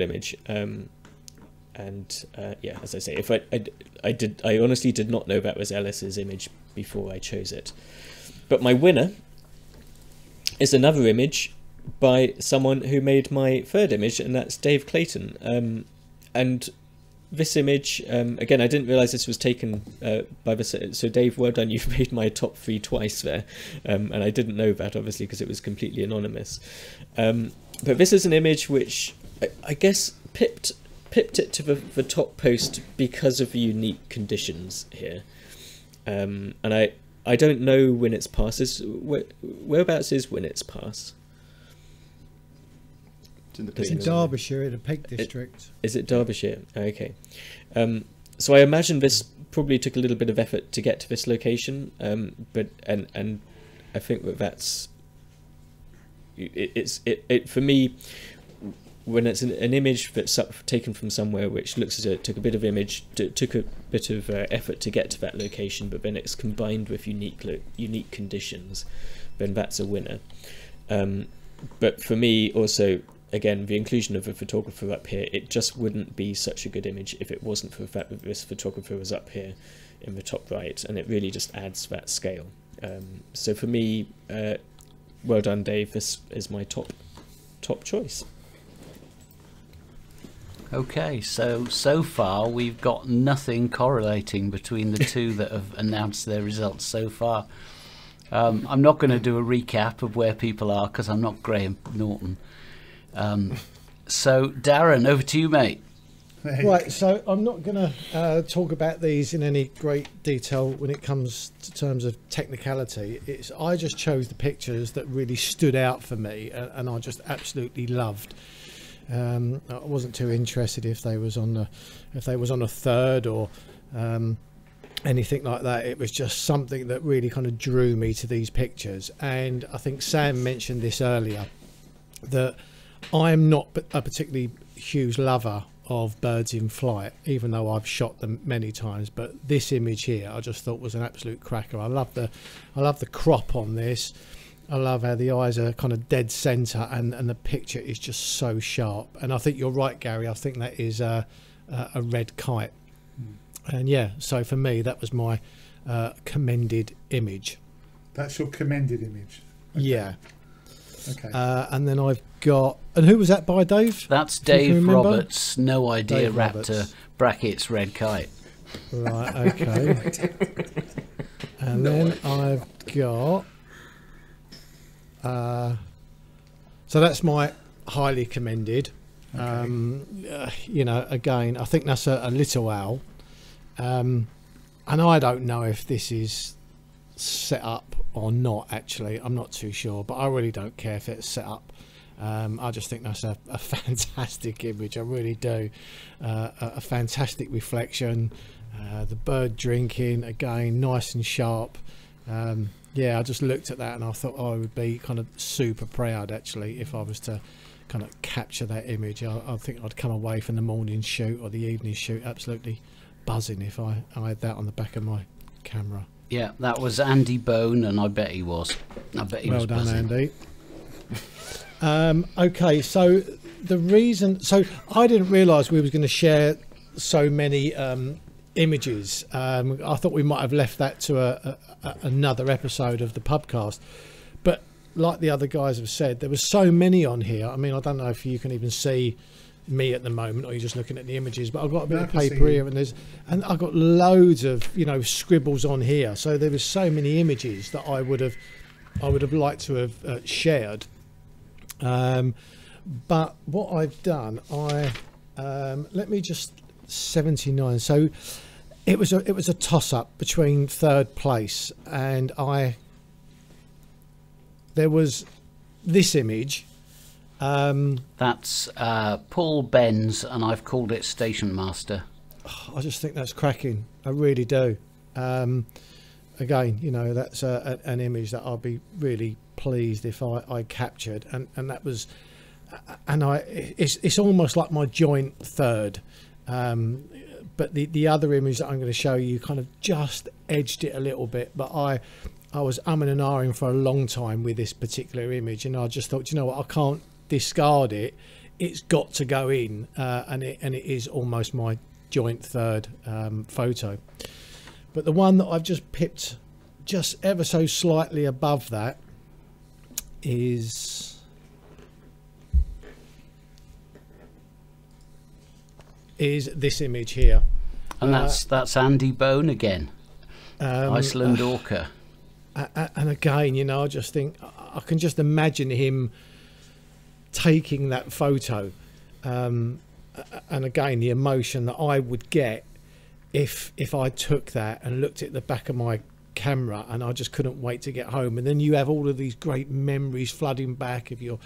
image. And yeah, as I say, if I honestly did not know that was Ellis's image before I chose it. But my winner is another image by someone who made my third image, and that's Dave Clayton. And this image, again, I didn't realise this was taken by the... So Dave, well done, you've made my top 3 twice there. And I didn't know that, obviously, because it was completely anonymous. But this is an image which, I guess, pipped it to the top post because of the unique conditions here. And I don't know when it's passed. Whereabouts is when it's passed? It's in Derbyshire, in the Peak District. Is it Derbyshire? Okay. So I imagine this probably took a little bit of effort to get to this location, but I think that's it for me. When it's an image that's taken from somewhere which looks as though it took a bit of effort to get to that location, but then it's combined with unique conditions, then that's a winner. But for me also, again, the inclusion of a photographer up here, it just wouldn't be such a good image if it wasn't for the fact that this photographer was up here in the top right, and it really just adds that scale. So for me, well done, Dave. This is my top choice. Okay, so far we've got nothing correlating between the two that have announced their results so far. I'm not going to do a recap of where people are because I'm not Graham Norton. So Darren, over to you, mate. Right, so I'm not going to talk about these in any great detail when it comes to terms of technicality. I just chose the pictures that really stood out for me and I just absolutely loved. I wasn't too interested if they was on a third or anything like that. It was just something that really kind of drew me to these pictures. And I think Sam mentioned this earlier, that I'm not a particularly huge lover of birds in flight, even though I've shot them many times. But this image here, I just thought was an absolute cracker. I love the crop on this. I love how the eyes are kind of dead centre, and the picture is just so sharp. And I think you're right, Gary. I think that is a red kite. And yeah, so for me, that was my commended image. That's your commended image? Okay. Yeah. Okay. And then I've got... And who was that by, Dave? That's Dave Roberts. No idea. Dave Raptor Roberts. Brackets red kite. Right, okay. And then I've got... so that's my highly commended. Okay. You know, again, I think that's a little owl. And I don't know if this is set up or not, actually. I'm not too sure, but I really don't care if it's set up. I just think that's a fantastic image. I really do. A fantastic reflection. The bird drinking, again, nice and sharp. Yeah, I just looked at that and I thought I would be kind of super proud, actually, if I was to kind of capture that image. I think I'd come away from the morning shoot or the evening shoot absolutely buzzing if I had that on the back of my camera. Yeah, that was Andy Bone, and I bet he was. I bet he was buzzing. Well done, Andy. Okay, so the reason... So I didn't realise we was going to share so many images. I thought we might have left that to another episode of the Pubcast. But like the other guys have said, there were so many on here. I mean, I don't know if you can even see me at the moment or you're just looking at the images, but I've got a bit of paper here and I've got loads of, you know, scribbles on here. So there was so many images that I would have liked to have shared. But what I've done, let me just 79. So it was a toss up between third place, and there was this image. That's Paul Benz, and I've called it Station Master. I just think that's cracking. I really do. Again, you know, that's an image that I'll be really pleased if I captured, and that was, and it's almost like my joint third. But the other image that I'm going to show you kind of just edged it a little bit, but I was umming and ahhing for a long time with this particular image, and I just thought, you know what, I can't discard it. It's got to go in, and it is almost my joint third photo. But the one that I've just pipped just ever so slightly above that is this image here. And that's Andy Bone again, Iceland Orca. And again, you know, I just think I can just imagine him taking that photo, and again, the emotion that I would get if I took that and looked at the back of my camera, and I just couldn't wait to get home. And then you have all of these great memories flooding back of your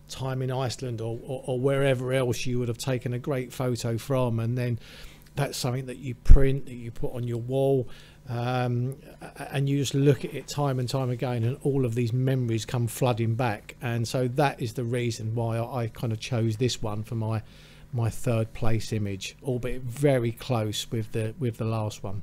time in Iceland or wherever else you would have taken a great photo from, and then that's something that you print, that you put on your wall, and you just look at it time and time again, and all of these memories come flooding back. And so that is the reason why I kind of chose this one for my third place image, albeit very close with the last one.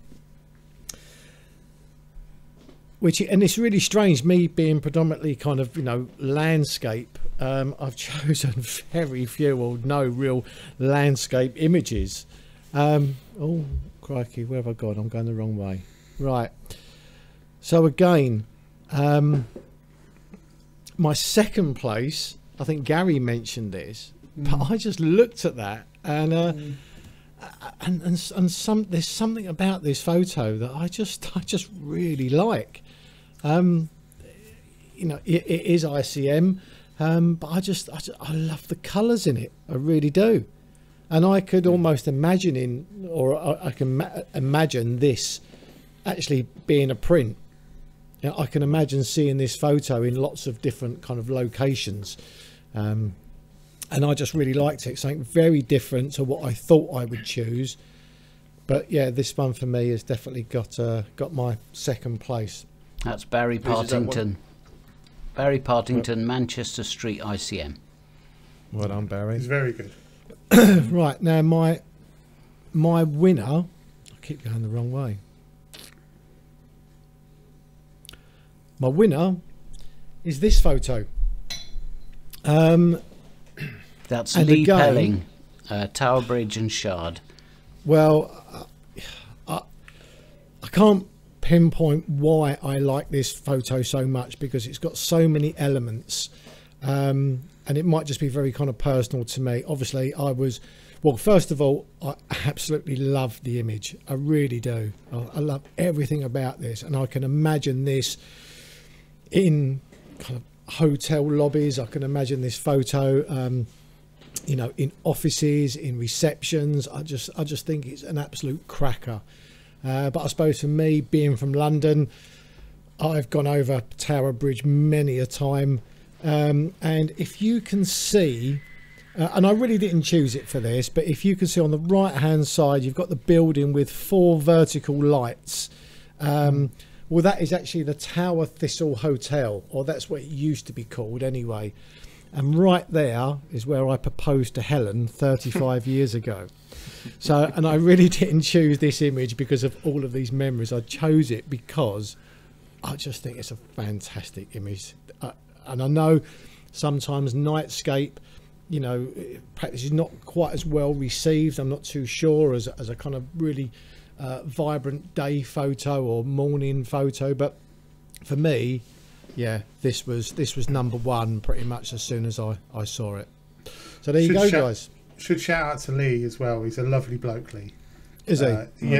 And it's really strange, me being predominantly kind of, you know, landscape. I've chosen very few or no real landscape images. Oh crikey, where have I gone? I'm going the wrong way. Right, so again, my second place, I think Gary mentioned this, but I just looked at that, and there's something about this photo that I just really like. You know, it is ICM, but I love the colours in it. I really do. And I could almost imagine I can imagine this actually being a print. You know, I can imagine seeing this photo in lots of different kind of locations. And I just really liked it. Something very different to what I thought I would choose. But yeah, this one for me has definitely got my second place. That's Barry Partington. Barry Partington, Manchester Street ICM. Well done, Barry. It's very good. Right, now my winner, I keep going the wrong way. My winner is this photo. That's Lee Pelling, Tower Bridge and Shard. Well, I can't pinpoint why I like this photo so much, because it's got so many elements, and it might just be very kind of personal to me. Obviously, first of all, I absolutely love the image. I really do. I love everything about this, and I can imagine this in kind of hotel lobbies. I can imagine this photo, you know, in offices, in receptions. I just think it's an absolute cracker. But I suppose for me, being from London, I've gone over Tower Bridge many a time, and if you can see, and I really didn't choose it for this, but if you can see on the right hand side, you've got the building with 4 vertical lights. Well, that is actually the Tower Thistle Hotel, or that's what it used to be called anyway. And right there is where I proposed to Helen 35 years ago. So, and I really didn't choose this image because of all of these memories. I chose it because I just think it's a fantastic image. And I know sometimes nightscape, you know, practice is not quite as well received. I'm not too sure as a kind of really vibrant day photo or morning photo. But for me, yeah, this was number one pretty much as soon as I saw it. So there you go, guys. Should shout out to Lee as well. He's a lovely bloke, Lee. Is he? Yeah, he's a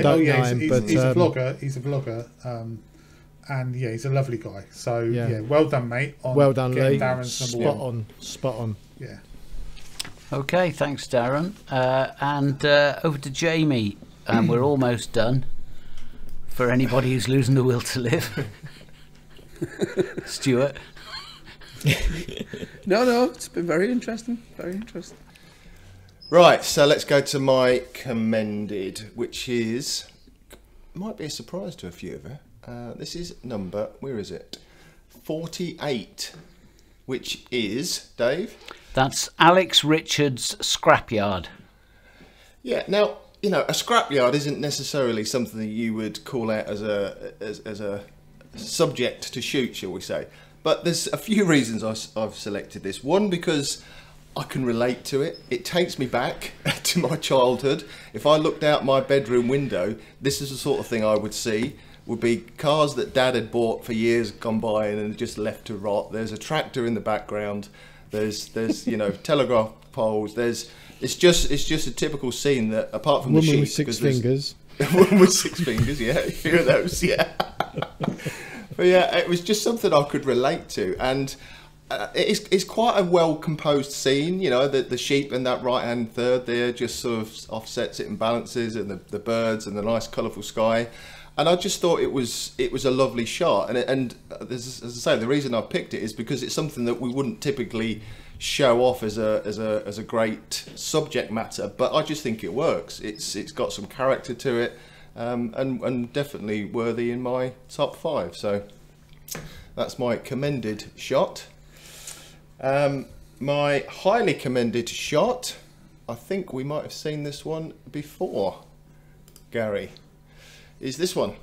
vlogger. He's a vlogger, and yeah, he's a lovely guy. So yeah, well done, mate. Well done, Lee. Darren's Spot on. Yeah. Okay, thanks, Darren. And over to Jamie. We're almost done. For anybody who's losing the will to live, Stuart. No, it's been very interesting. Very interesting. Right, so let's go to my commended, which might be a surprise to a few of you. This is number, where is it? 48, which is, Dave? That's Alex Richards' Scrapyard. Yeah, now, you know, a scrapyard isn't necessarily something that you would call out as a subject to shoot, shall we say. But there's a few reasons I've selected this. One, because I can relate to it. It takes me back to my childhood. If I looked out my bedroom window, this is the sort of thing I would see. Would be cars that Dad had bought for years gone by and just left to rot. There's a tractor in the background. There's you know, telegraph poles. It's just a typical scene that, apart from the sheep, woman with 6 fingers. Woman with 6 fingers, yeah, a few of those, yeah. But yeah, it was just something I could relate to, and it's quite a well composed scene. You know, the sheep and that right hand third there just sort of offsets it and balances, and the birds and the nice colourful sky. And I just thought it was a lovely shot, and as I say, the reason I picked it is because it's something that we wouldn't typically show off as a great subject matter, but I just think it works. It's got some character to it, and definitely worthy in my top 5. So that's my commended shot. My highly commended shot, I think we might have seen this one before, Gary, is this one,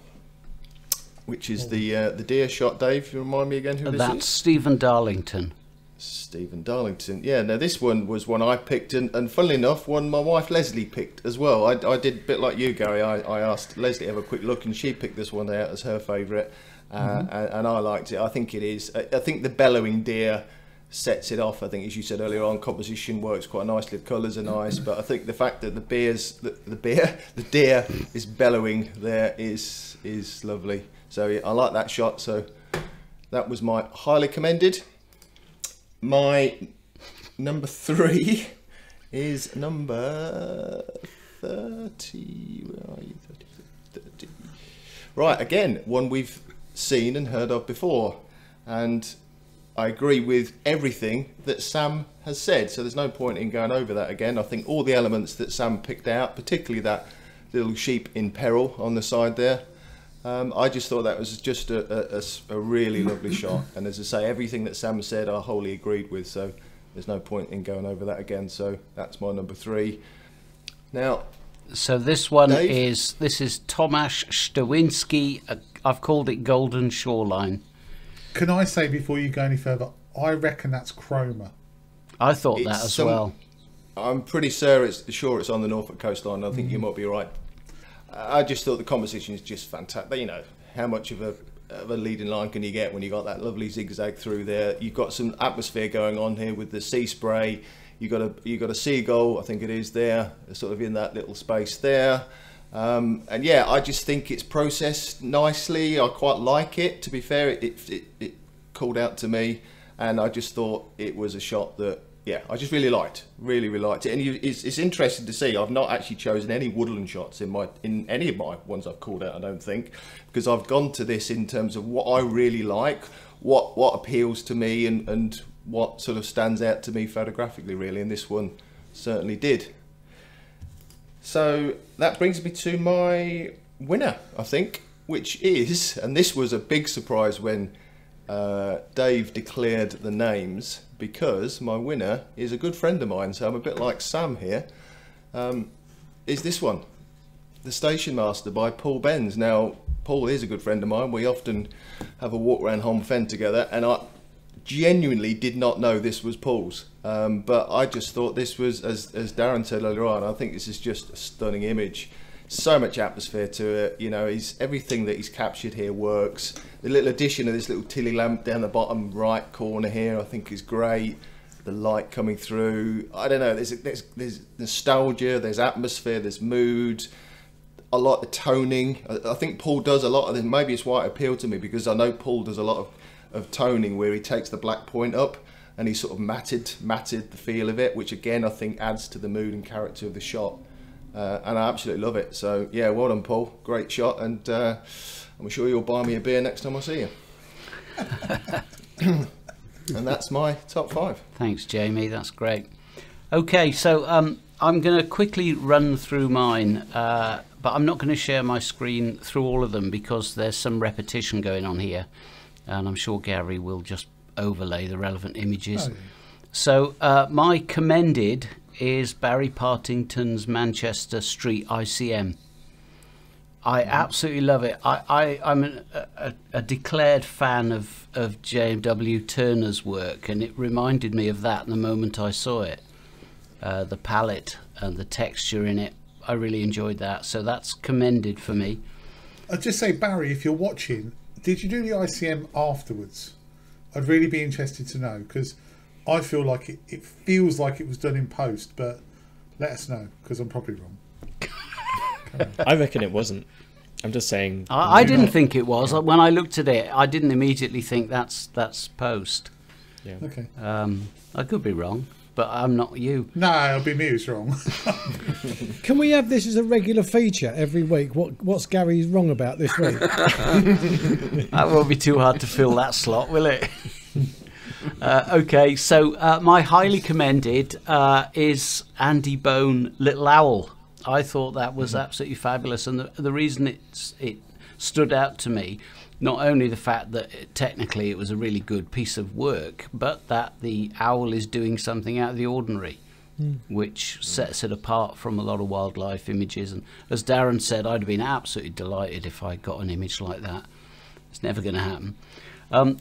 which is the deer shot. Dave, you remind me again who this is? That's Stephen Darlington. Stephen Darlington, yeah. Now this one was one I picked, and funnily enough, one my wife Leslie picked as well. I did a bit like you, Gary. I asked Leslie to have a quick look, and she picked this one out as her favourite, and I liked it. I think it is. I think the bellowing deer sets it off. I think, as you said earlier on, composition works quite nicely. The colours are nice, but I think the fact that the deer is bellowing there is lovely. So yeah, I like that shot. So that was my highly commended. My number 3 is number 30. Where are you? 30. Right, again, one we've seen and heard of before, and I agree with everything that Sam has said, so there's no point in going over that again. I think all the elements that Sam picked out, particularly that little sheep in peril on the side there, I just thought that was just a really lovely shot. And as I say, everything that Sam said I wholly agreed with, so there's no point in going over that again. So that's my number 3. Now, so this one Dave? is Tomasz Stawinski. I've called it Golden Shoreline. Can I say before you go any further, I reckon that's chroma. I thought that as well. I'm pretty sure it's on the Norfolk coastline. I think you might be right. I just thought the composition is just fantastic. You know, how much of a leading line can you get when you got that lovely zigzag through there? You've got some atmosphere going on here with the sea spray. You got a seagull, I think it is there, sort of in that little space there. And yeah, I just think it's processed nicely. I quite like it. To be fair, it called out to me, and I just thought it was a shot that, yeah, I just really liked it. And it's interesting to see. I've not actually chosen any woodland shots in any of my ones I've called out, I don't think, because I've gone to this in terms of what I really like, what appeals to me, and what sort of stands out to me photographically, really. And this one certainly did. So that brings me to my winner, I think, which is, and this was a big surprise when Dave declared the names, because my winner is a good friend of mine, so I'm a bit like Sam here, is this one, The Station Master by Paul Benz. Now, Paul is a good friend of mine. We often have a walk around Hom Fen together, and I genuinely did not know this was Paul's, but I just thought this was, as Darren said earlier on, I think this is just a stunning image. So much atmosphere to it, you know. Everything that he's captured here works. The little addition of this little tilly lamp down the bottom right corner here, I think, is great. The light coming through, I don't know, there's nostalgia, there's atmosphere, there's mood, a lot of toning. I think Paul does a lot of this. Maybe it's why it appealed to me, because I know Paul does a lot of toning where he takes the black point up and he sort of matted the feel of it, which again I think adds to the mood and character of the shot. And I absolutely love it. So yeah, well done, Paul. Great shot, and I'm sure you'll buy me a beer next time I see you. And that's my top 5. Thanks, Jamie. That's great. Okay, so I'm going to quickly run through mine, but I'm not going to share my screen through all of them because there's some repetition going on here. and I'm sure Gary will just overlay the relevant images. Oh, yeah. So my commended is Barry Partington's Manchester Street ICM. I absolutely love it. I'm a declared fan of J.W. Turner's work, and it reminded me of that the moment I saw it. The palette and the texture in it, I really enjoyed that. So that's commended for me. I'd just say, Barry, if you're watching, did you do the ICM afterwards? I'd really be interested to know, because I feel like it feels like it was done in post, but let us know, because I'm probably wrong. I reckon it wasn't. I'm just saying. I didn't think it was. When I looked at it, I didn't immediately think that's post. Yeah. Okay. I could be wrong, but I'm not you. No, it'll be me who's wrong. Can we have this as a regular feature every week? What's Gary wrong about this week? That won't be too hard to fill that slot, will it? Okay, so my highly commended is Andy Bone, Little Owl. I thought that was absolutely fabulous, and the reason it stood out to me, not only the fact that technically it was a really good piece of work, but that the owl is doing something out of the ordinary, which sets it apart from a lot of wildlife images. And as Darren said, I'd have been absolutely delighted if I got an image like that. It's never going to happen.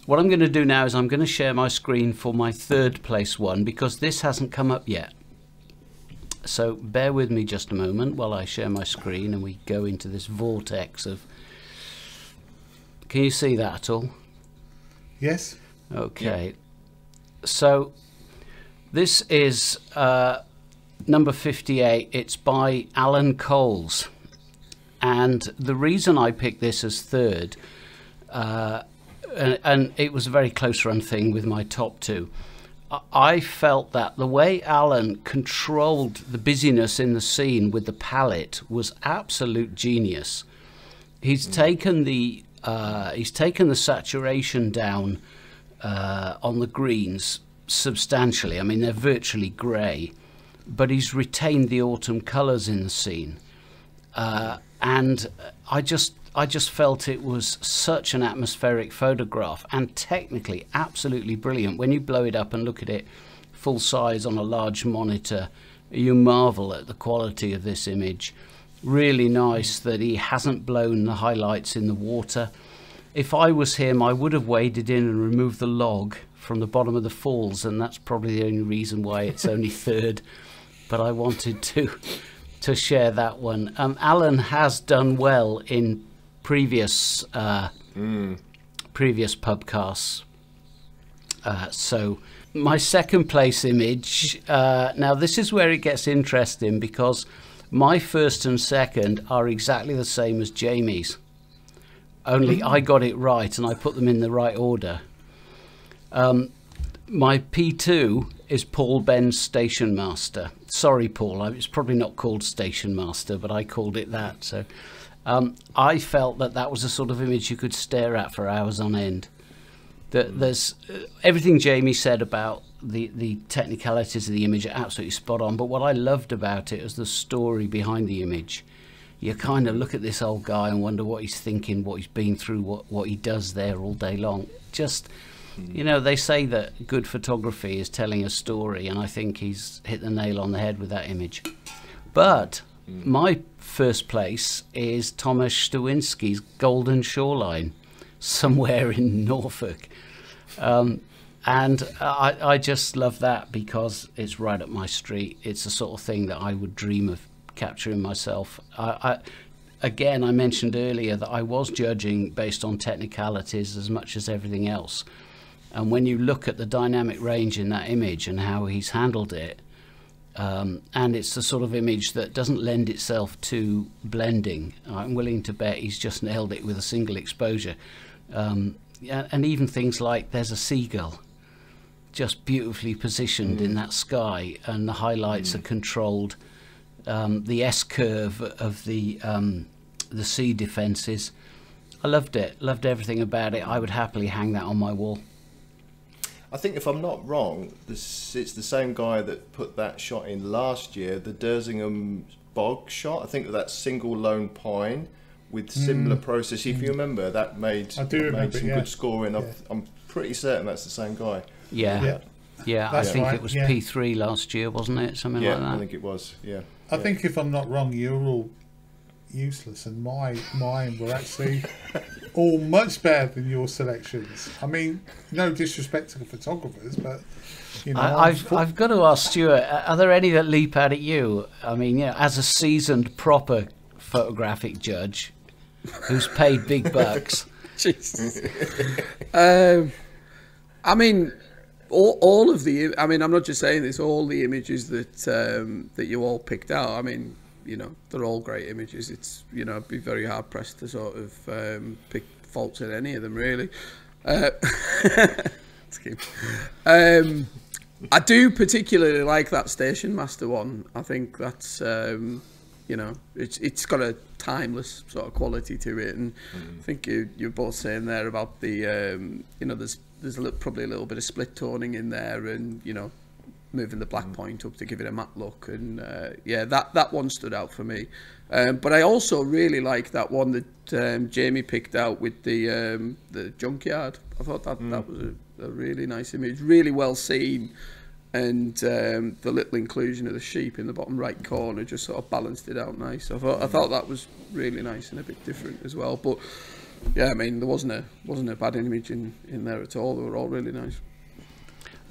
What I'm going to do now is I'm going to share my screen for my third place one, because this hasn't come up yet. So bear with me just a moment while I share my screen and we go into this vortex of... Can you see that at all? Yes. Okay. So this is number 58. It's by Alan Coles. And the reason I picked this as third, and it was a very close run thing with my top two, I felt that the way Alan controlled the busyness in the scene with the palette was absolute genius. He's taken the saturation down on the greens substantially. I mean, they're virtually grey, but he's retained the autumn colours in the scene, and I just felt it was such an atmospheric photograph, and technically absolutely brilliant. When you blow it up and look at it full size on a large monitor, you marvel at the quality of this image. Really nice that he hasn't blown the highlights in the water. If I was him, I would have waded in and removed the log from the bottom of the falls, and that's probably the only reason why it's only third, but I wanted to share that one. Alan has done well in previous pubcasts. So my second place image, now this is where it gets interesting, because my first and second are exactly the same as Jamie's, only I got it right and I put them in the right order. My P2 is Paul Ben's Station Master. Sorry, Paul, it's probably not called Station Master, but I called it that. So I felt that was a sort of image you could stare at for hours on end. There's everything Jamie said about the technicalities of the image are absolutely spot on, but what I loved about it was the story behind the image. You kind of look at this old guy and wonder what he's thinking, what he's been through, what he does there all day long. Just, you know, they say that good photography is telling a story, and I think he's hit the nail on the head with that image. But my first place is Thomas Stawinski's Golden Shoreline, somewhere in Norfolk. And I just love that because it's right up my street. It's the sort of thing that I would dream of capturing myself. Again, I mentioned earlier that I was judging based on technicalities as much as everything else. And when you look at the dynamic range in that image and how he's handled it, and it's the sort of image that doesn't lend itself to blending. I'm willing to bet he's just nailed it with a single exposure. And even things like there's a seagull just beautifully positioned in that sky, and the highlights are controlled. The S-curve of the sea defences. I loved it. Loved everything about it. I would happily hang that on my wall. I think if I'm not wrong, it's the same guy that put that shot in last year, the Dersingham bog shot. I think that single lone pine with similar process. If you remember, that made some good scoring. I'm pretty certain that's the same guy. Yeah, I think it was P3 last year, wasn't it? Something like that. Yeah, I think it was. Yeah. I think if I'm not wrong, you're all useless, and mine were actually all much better than your selections. I mean, no disrespect to the photographers, but you know, I've got to ask Stuart, are there any that leap out at you? I mean, as a seasoned proper photographic judge who's paid big bucks. Jesus. I mean, all of the. I mean, I'm not just saying this. All the images that you all picked out. I mean, you know, they're all great images. It's, you know, I'd be very hard pressed to sort of pick faults in any of them, really. I do particularly like that Station Master one. I think that's you know, it's got a timeless sort of quality to it, and I think you're both saying there about the you know, there's probably a little bit of split toning in there, and you know, moving the black point up to give it a matte look, and yeah, that one stood out for me. But I also really like that one that Jamie picked out with the junkyard. I thought that was a really nice image, really well seen, and the little inclusion of the sheep in the bottom right corner just sort of balanced it out nice. I thought that was really nice and a bit different as well. But yeah, I mean, there wasn't a bad image in there at all. They were all really nice.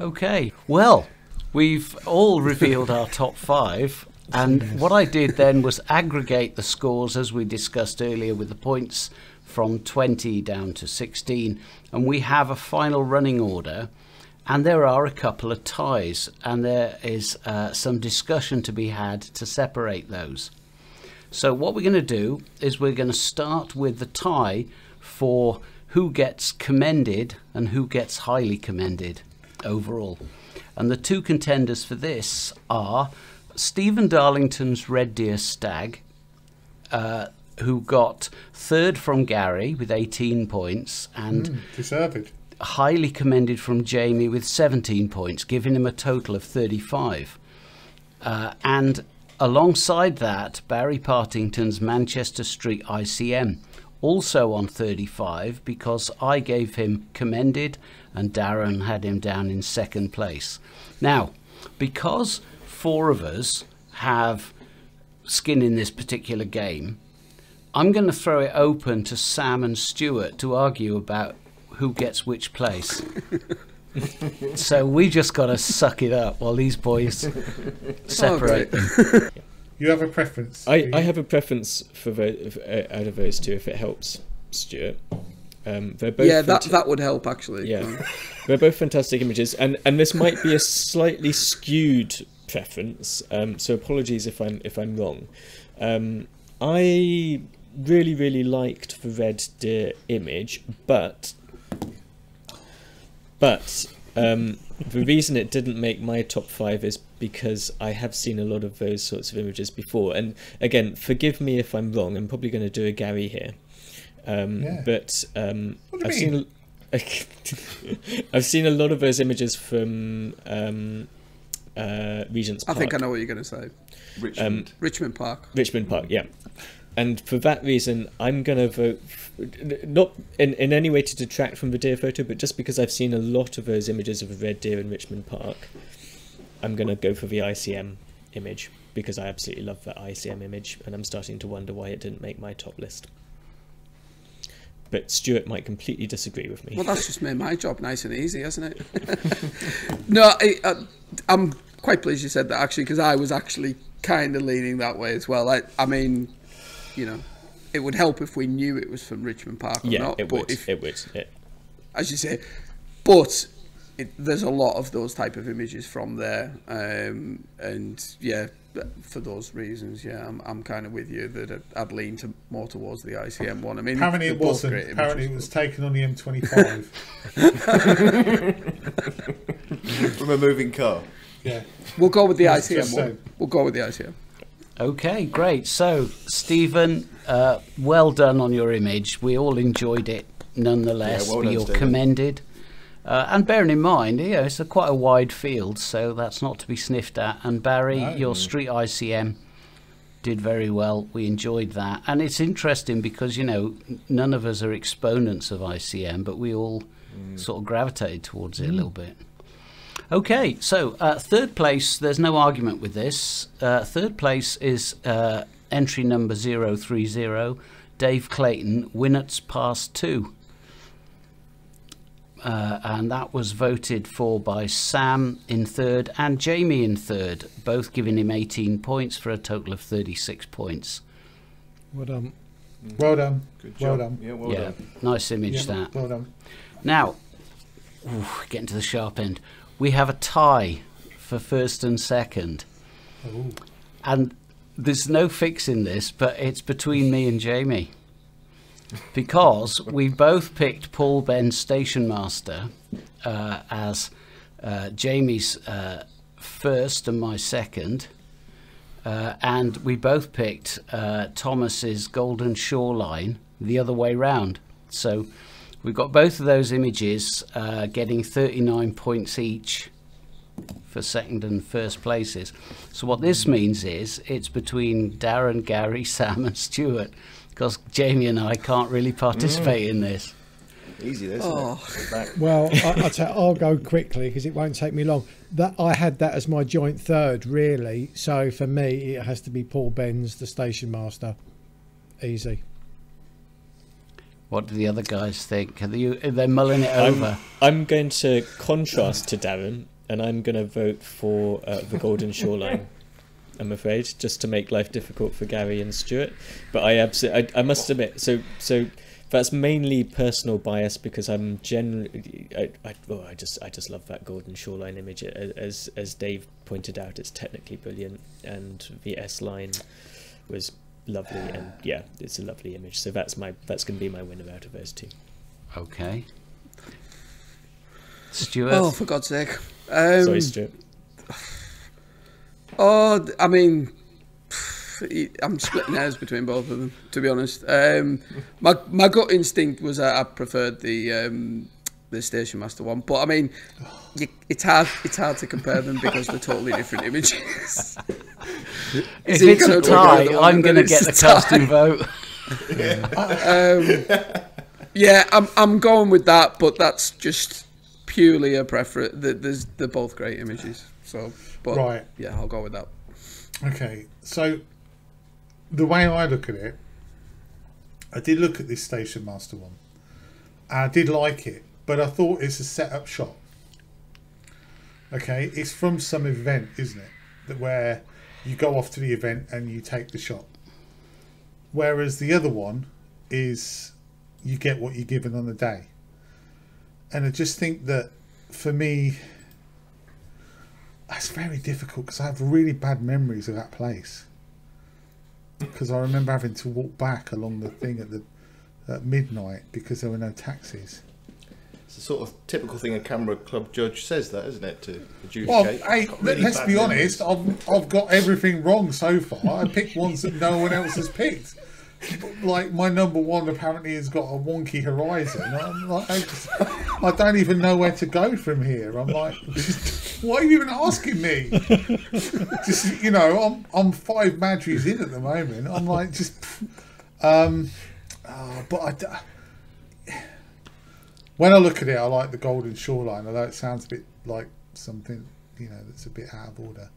Okay, well, we've all revealed our top 5, and what I did then was aggregate the scores as we discussed earlier, with the points from 20 down to 16, and we have a final running order, and there are a couple of ties, and there is some discussion to be had to separate those. So what we're going to do is we're going to start with the tie for who gets commended and who gets highly commended overall. And the two contenders for this are Stephen Darlington's Red Deer Stag, who got 3rd from Gary with 18 points, and deserved. Highly commended from Jamie with 17 points, giving him a total of 35. And alongside that, Barry Partington's Manchester Street ICM, also on 35, because I gave him commended and Darren had him down in 2nd place. Now, because 4 of us have skin in this particular game, I'm going to throw it open to Sam and Stuart to argue about who gets which place. So we just got to suck it up while these boys separate them. You have a preference? I have a preference for out of those two, if it helps, Stuart. They're both that would help, actually. Yeah, they're both fantastic images, and this might be a slightly skewed preference. So apologies if I'm wrong. I really liked the Red Deer image, but the reason it didn't make my top 5 is because I have seen a lot of those sorts of images before. And again, forgive me if I'm wrong. I'm probably going to do a Gary here. But I've seen I've seen a lot of those images from Regent's Park. I think I know what you're going to say. Richmond Park. Richmond Park, yeah. And for that reason, I'm going to vote, not in any way to detract from the deer photo, but just because I've seen a lot of those images of a red deer in Richmond Park, I'm going to go for the ICM image, because I absolutely love that ICM image, and I'm starting to wonder why it didn't make my top list. But Stuart might completely disagree with me. Well, that's just made my job nice and easy, hasn't it? No, I'm quite pleased you said that, actually, because I was actually kind of leaning that way as well. I mean, you know, it would help if we knew it was from Richmond Park or not. It would. It would. As you say, but there's a lot of those type of images from there, and yeah, for those reasons, yeah, I'm kind of with you that I'd lean more towards the ICM one. I mean, apparently it wasn't. Apparently it was taken on the M25 from a moving car. Yeah, we'll go with the ICM one. We'll go with the ICM. Okay, great. So, Stephen, well done on your image. We all enjoyed it nonetheless. Yeah, well done, you're Stephen. Commended. And bearing in mind, you know, it's quite a wide field, so that's not to be sniffed at. And Barry, your street ICM, did very well. We enjoyed that. And it's interesting because, you know, none of us are exponents of ICM, but we all sort of gravitated towards it a little bit. Okay, so third place, there's no argument with this. Third place is entry number 030, Dave Clayton, Winnets Pass 2. And that was voted for by Sam in third and Jamie in third, both giving him 18 points for a total of 36 points. Well done. Well done. Good Well job. done. Yeah, well done. Nice image that. Well done. Now, getting to the sharp end, we have a tie for first and second. Ooh. And there's no fixing this, but it's between me and Jamie. Because we both picked Paul Ben's Station Master as Jamie's first and my second. And we both picked Thomas's Golden Shoreline the other way round. So we've got both of those images getting 39 points each for second and first places. So what this means is it's between Darren, Gary, Sam and Stuart, because Jamie and I can't really participate in this. Easy, isn't it? Well, I'll go quickly because it won't take me long. That I had that as my joint third, really. So for me, it has to be Paul Ben's The Station Master. Easy. What do the other guys think? Are they mulling it over? I'm going to contrast to Darren, and I'm going to vote for the Golden Shoreline. I'm afraid, just to make life difficult for Gary and Stuart. But I must admit, so that's mainly personal bias because I'm generally, I just love that Golden Shoreline image. As Dave pointed out, it's technically brilliant, and the S line was lovely, and yeah, it's a lovely image. So that's going to be my winner out of those two. Okay. Stuart. Oh, for God's sake! Sorry, Stuart. Oh, I mean, I'm splitting hairs between both of them, to be honest. My gut instinct was that I preferred the Station Master one, but I mean, it's hard to compare them because they're totally different images. If it's a tie, I'm going to get the casting vote. Yeah, I'm going with that, but that's just purely a preference. They're both great images, so. But, right. Yeah, I'll go with that. Okay, so the way I look at it, I did look at this Station Master one. I did like it, but I thought it's a set-up shot. Okay, it's from some event, isn't it? That where you go off to the event and you take the shot. Whereas the other one is you get what you're given on the day. And I just think that for me, that's very difficult because I have really bad memories of that place. Because I remember having to walk back along the thing at midnight because there were no taxis. It's the sort of typical thing a camera club judge says, that isn't it, to adjudicate? Well, hey, let's be honest. I've got everything wrong so far. I picked ones that no one else has picked. Like my number one apparently has got a wonky horizon. I'm like, I don't even know where to go from here. I'm like, why are you even asking me? Just, you know, I'm 5 Madries in at the moment. I'm like, just, but when I look at it, I like the Golden Shoreline. Although it sounds a bit like something, you know, that's a bit out of order.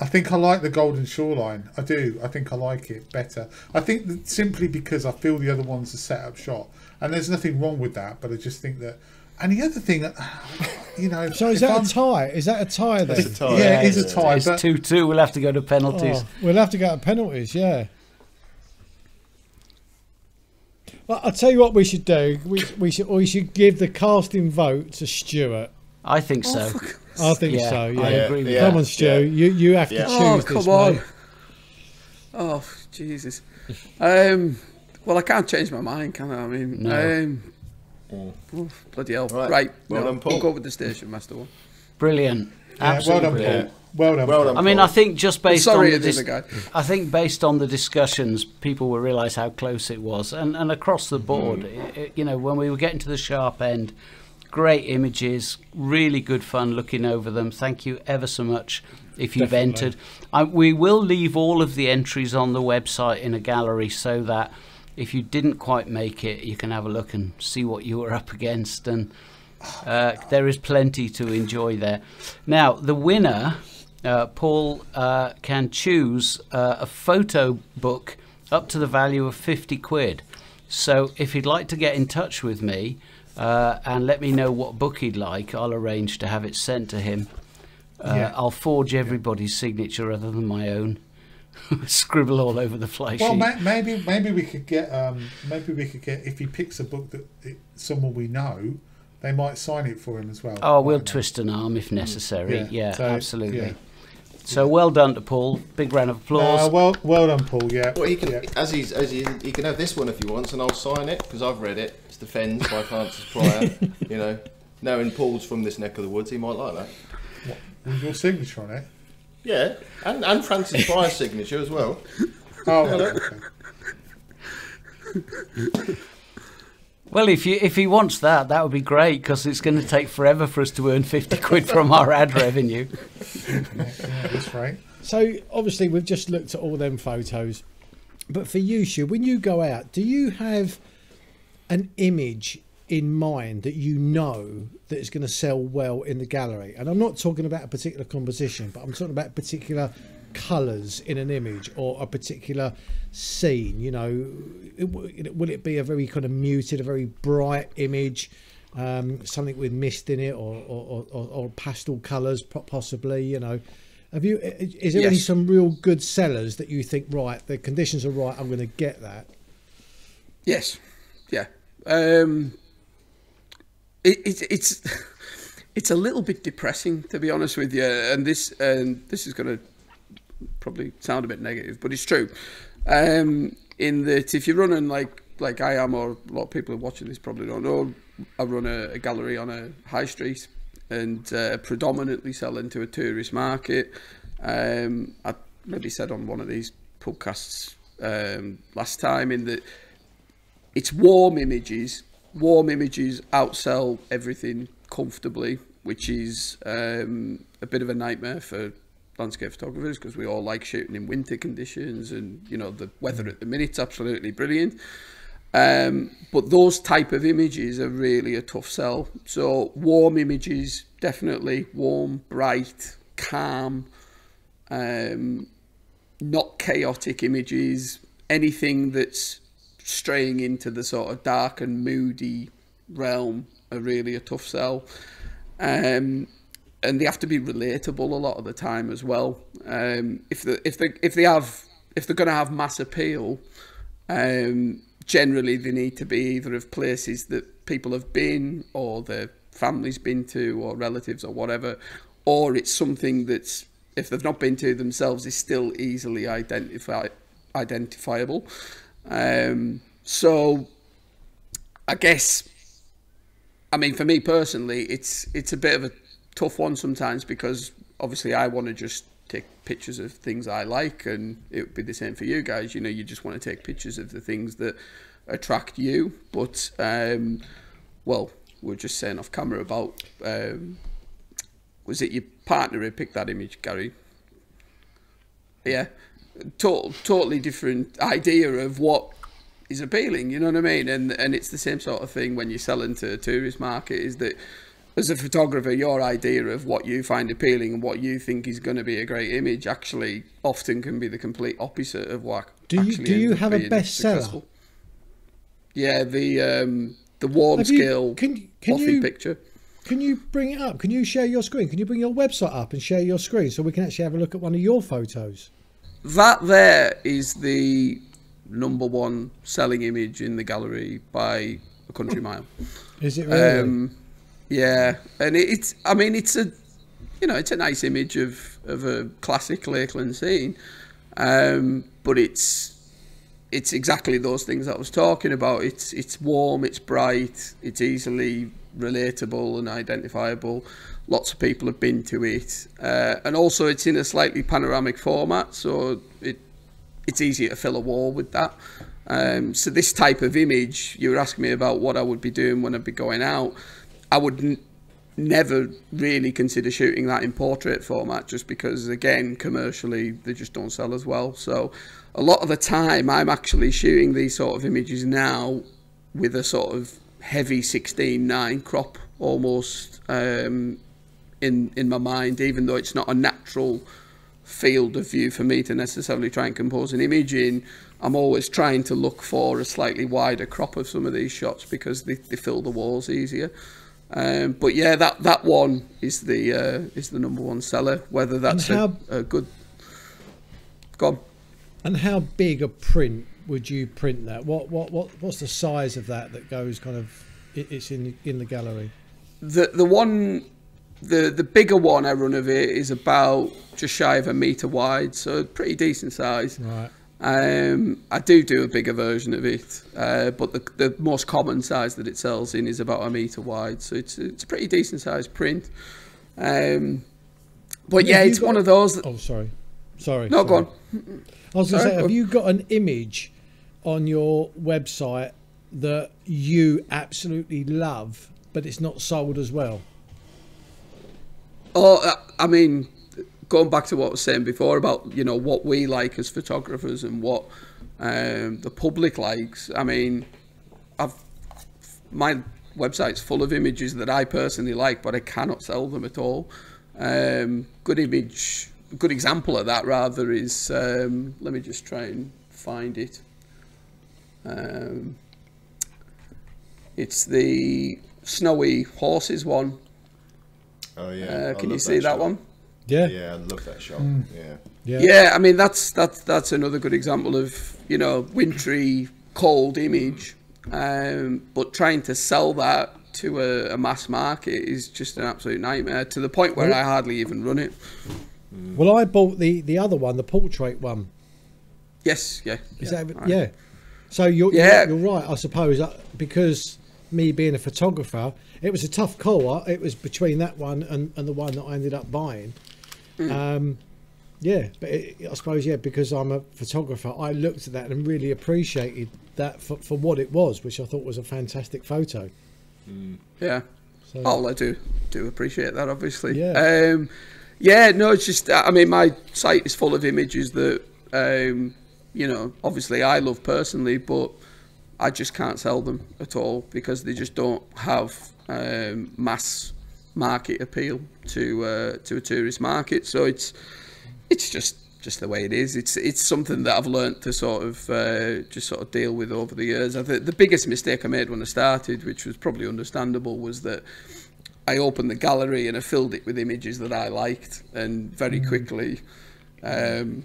I think I like the Golden Shoreline. I do. I think I like it better. I think that simply because I feel the other one's a set-up shot. And there's nothing wrong with that, but I just think that... And the other thing, you know... So is that a tie? Is that a tie then? It's a tie. Yeah, it is a tie. It's 2-2. We'll have to go to penalties. Oh, we'll have to go to penalties, yeah. Well, I'll tell you what we should do. We should give the casting vote to Stuart. I think so. I think so, yeah. I agree with Come on, Stu. You have to choose come this, on. mate. Oh, Jesus. Well, I can't change my mind, can I? I mean, No. Bloody hell. Right. Well done, Paul. We'll go with the Station Master one. Brilliant. Yeah, Absolutely well done, brilliant. Paul. Well done. Well done. I mean, I think just based on the guy. I think based on the discussions, people will realise how close it was, and across the board, you know, when we were getting to the sharp end, great images, really good fun looking over them. Thank you ever so much if you've entered. We will leave all of the entries on the website in a gallery so that if you didn't quite make it, you can have a look and see what you were up against, and there is plenty to enjoy there. Now, the winner, Paul, can choose a photo book up to the value of 50 quid. So if he'd like to get in touch with me and let me know what book he'd like, I'll arrange to have it sent to him. I'll forge everybody's signature other than my own. Scribble all over the fly sheet. Well, maybe we could get if he picks a book that someone we know, they might sign it for him as well. Oh, we'll twist an arm if necessary. Yeah, so, absolutely. So well done to Paul. Big round of applause. Well done, Paul. Yeah. Well, he can he can have this one if he wants, and I'll sign it because I've read it. It's Defends by Francis Pryor. You know, knowing Paul's from this neck of the woods, he might like that. What, with your signature on it? Yeah, and Francis Pryor's signature as well. Oh, okay. Well, if he wants that would be great, because it's going to take forever for us to earn 50 quid from our ad revenue. Yeah, that's right. So obviously we've just looked at all them photos, but for you, Stu, when you go out, do you have an image in mind that you know that is going to sell well in the gallery? And I'm not talking about a particular composition, but I'm talking about particular colours in an image or a particular scene. You know, will it be a very kind of muted, a very bright image, something with mist in it, or pastel colours possibly? You know, is there any some real good sellers that you think, right, the conditions are right, I'm going to get that? Yes, yeah. It's a little bit depressing, to be honest with you, and this is going to probably sound a bit negative, but it's true. In that if you're running like I am, or a lot of people watching this probably don't know, I run a gallery on a high street and predominantly sell into a tourist market. I maybe said on one of these podcasts last time, in that it's warm images. Warm images outsell everything comfortably, which is a bit of a nightmare for landscape photographers, because we all like shooting in winter conditions, and you know the weather at the minute's absolutely brilliant. But those type of images are really a tough sell. So warm images, definitely warm, bright, calm, not chaotic images. Anything that's straying into the sort of dark and moody realm are really a tough sell, and they have to be relatable a lot of the time as well. If they're going to have mass appeal, generally they need to be either of places that people have been, or their family's been to, or relatives, or whatever, or it's something that's, if they've not been to themselves, is still easily identifiable. So I guess, I mean, for me personally, it's a bit of a tough one sometimes, because obviously I want to just take pictures of things I like, and it would be the same for you guys. You know, you just want to take pictures of the things that attract you. But well, we were just saying off camera about was it your partner who picked that image, Gary? Yeah, totally different idea of what is appealing, you know what I mean? And it's the same sort of thing when you sell into a tourist market, is that as a photographer, your idea of what you find appealing and what you think is going to be a great image actually often can be the complete opposite of what do you have a bestseller? Yeah, the warm scale coffee picture. Can you bring it up? Can you share your screen? Can you bring your website up and share your screen so we can actually have a look at one of your photos? That there is the #1 selling image in the gallery by a country mile. Is it really? Yeah, and it's a nice image of a classic Lakeland scene, but it's exactly those things that I was talking about. It's warm, it's bright, it's easily relatable and identifiable. Lots of people have been to it, and also it's in a slightly panoramic format, so it's easier to fill a wall with that. So this type of image, you were asking me about what I would be doing when I'd be going out. I would never really consider shooting that in portrait format, just because, again, commercially they just don't sell as well. So a lot of the time I'm actually shooting these sort of images now with a sort of heavy 16:9 crop almost in my mind, even though it's not a natural field of view for me to necessarily try and compose an image in. I'm always trying to look for a slightly wider crop of some of these shots because they fill the walls easier. But yeah, that one is the number one seller. Whether that's a good. Go on. And how big a print would you print that? What's the size of that goes kind of? It's in the gallery. The bigger one I run of it is about just shy of 1 metre wide, so pretty decent size. Right. I do a bigger version of it, but the most common size that it sells in is about 1 metre wide, so it's a pretty decent sized print. But yeah, it's one of those. Oh, sorry. No, go on. I was going to say, have you got an image on your website that you absolutely love, but it's not sold as well? Oh, I mean, going back to what I was saying before about, you know, what we like as photographers and what the public likes. I mean, my website's full of images that I personally like, but I cannot sell them at all. Good example of that rather is, let me just try and find it. It's the snowy horses one. Oh yeah. Can you see that one? Yeah. Yeah, I love that shot. Yeah, I mean that's another good example of, you know, wintry, cold image, but trying to sell that to a mass market is just an absolute nightmare, to the point where I hardly even run it. Well, I bought the other one, the portrait one. Yes, yeah. Is that right. yeah? So you're right, I suppose, because me being a photographer, it was a tough call. It was between that one and the one that I ended up buying. Yeah, but I suppose, yeah, because I'm a photographer, I looked at that and really appreciated that for what it was, which I thought was a fantastic photo. Yeah. So, I do appreciate that, obviously. Yeah. Yeah, no, it's just, I mean, my site is full of images that, you know, obviously I love personally, but I just can't sell them at all because they just don't have mass market appeal to a tourist market. So it's just the way it is. It's something that I've learnt to sort of deal with over the years. I think the biggest mistake I made when I started, which was probably understandable, was that I opened the gallery and I filled it with images that I liked, and very quickly it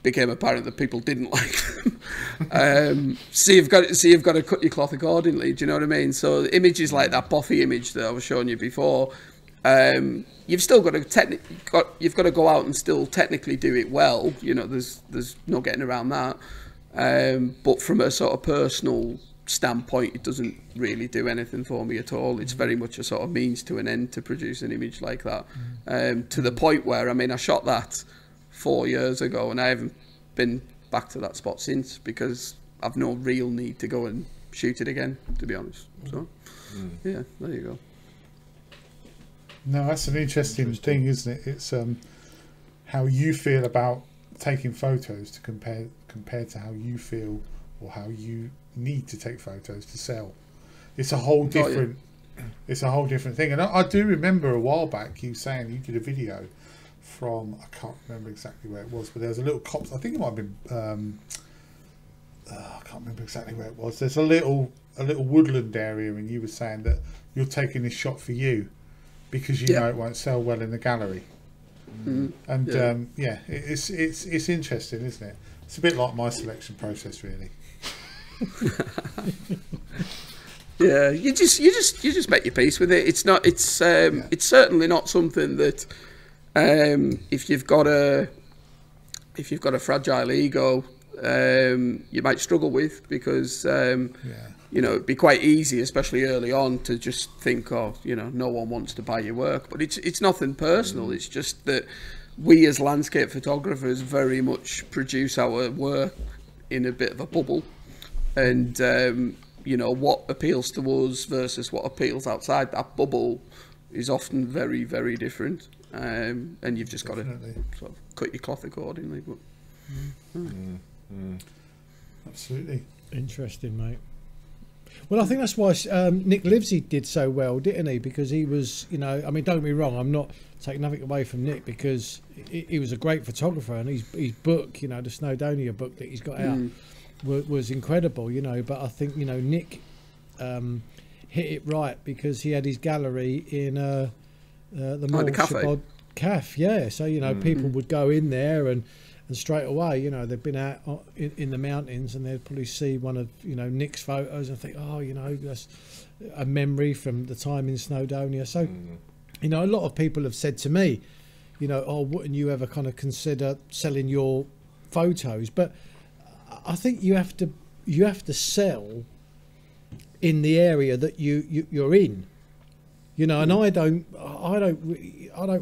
became apparent that people didn't like them. So you've got to cut your cloth accordingly. Do you know what I mean? So images like that Boffy image that I was showing you before, you've still got to you've got to go out and still technically do it well. You know, there's no getting around that. But from a sort of personal standpoint, it doesn't really do anything for me at all. It's very much a sort of means to an end to produce an image like that. To the point where, I mean, I shot that 4 years ago and I haven't been back to that spot since, because I've no real need to go and shoot it again, to be honest. So yeah, there you go. No, that's an interesting thing, isn't it? It's how you feel about taking photos to compared to how you feel or how you need to take photos to sell. It's a whole different it's a whole different thing. And I do remember a while back you saying you did a video from, I can't remember exactly where it was, but there was a little copse, I think it might have been I can't remember exactly where it was. There's a little woodland area, and you were saying that you're taking this shot for you because you know it won't sell well in the gallery. And yeah, it's interesting, isn't it? It's a bit like my selection process, really. Yeah, you just make your peace with it. It's not. It's certainly not something that if you've got a fragile ego, you might struggle with, because you know, it'd be quite easy, especially early on, to just think, oh, you know, no one wants to buy your work. But it's nothing personal. It's just that we as landscape photographers very much produce our work in a bit of a bubble, and you know, what appeals to us versus what appeals outside that bubble is often very, very different. And you've just got to sort of cut your cloth accordingly. But absolutely interesting, mate. Well, I think that's why Nick Livesey did so well, didn't he? Because he was, you know, I mean, don't get me wrong, I'm not taking nothing away from Nick, because he was a great photographer, and his book, you know, the Snowdonia book that he's got out was incredible, you know. But I think, you know, Nick hit it right, because he had his gallery in the cafe. Cafe, yeah. So, you know, people would go in there and straight away, you know, they've been out in the mountains, and they'd probably see one of, you know, Nick's photos and think, oh, you know, that's a memory from the time in Snowdonia. So, you know, a lot of people have said to me, you know, oh, wouldn't you ever kind of consider selling your photos? But I think you have to sell in the area that you're in. You know, and I don't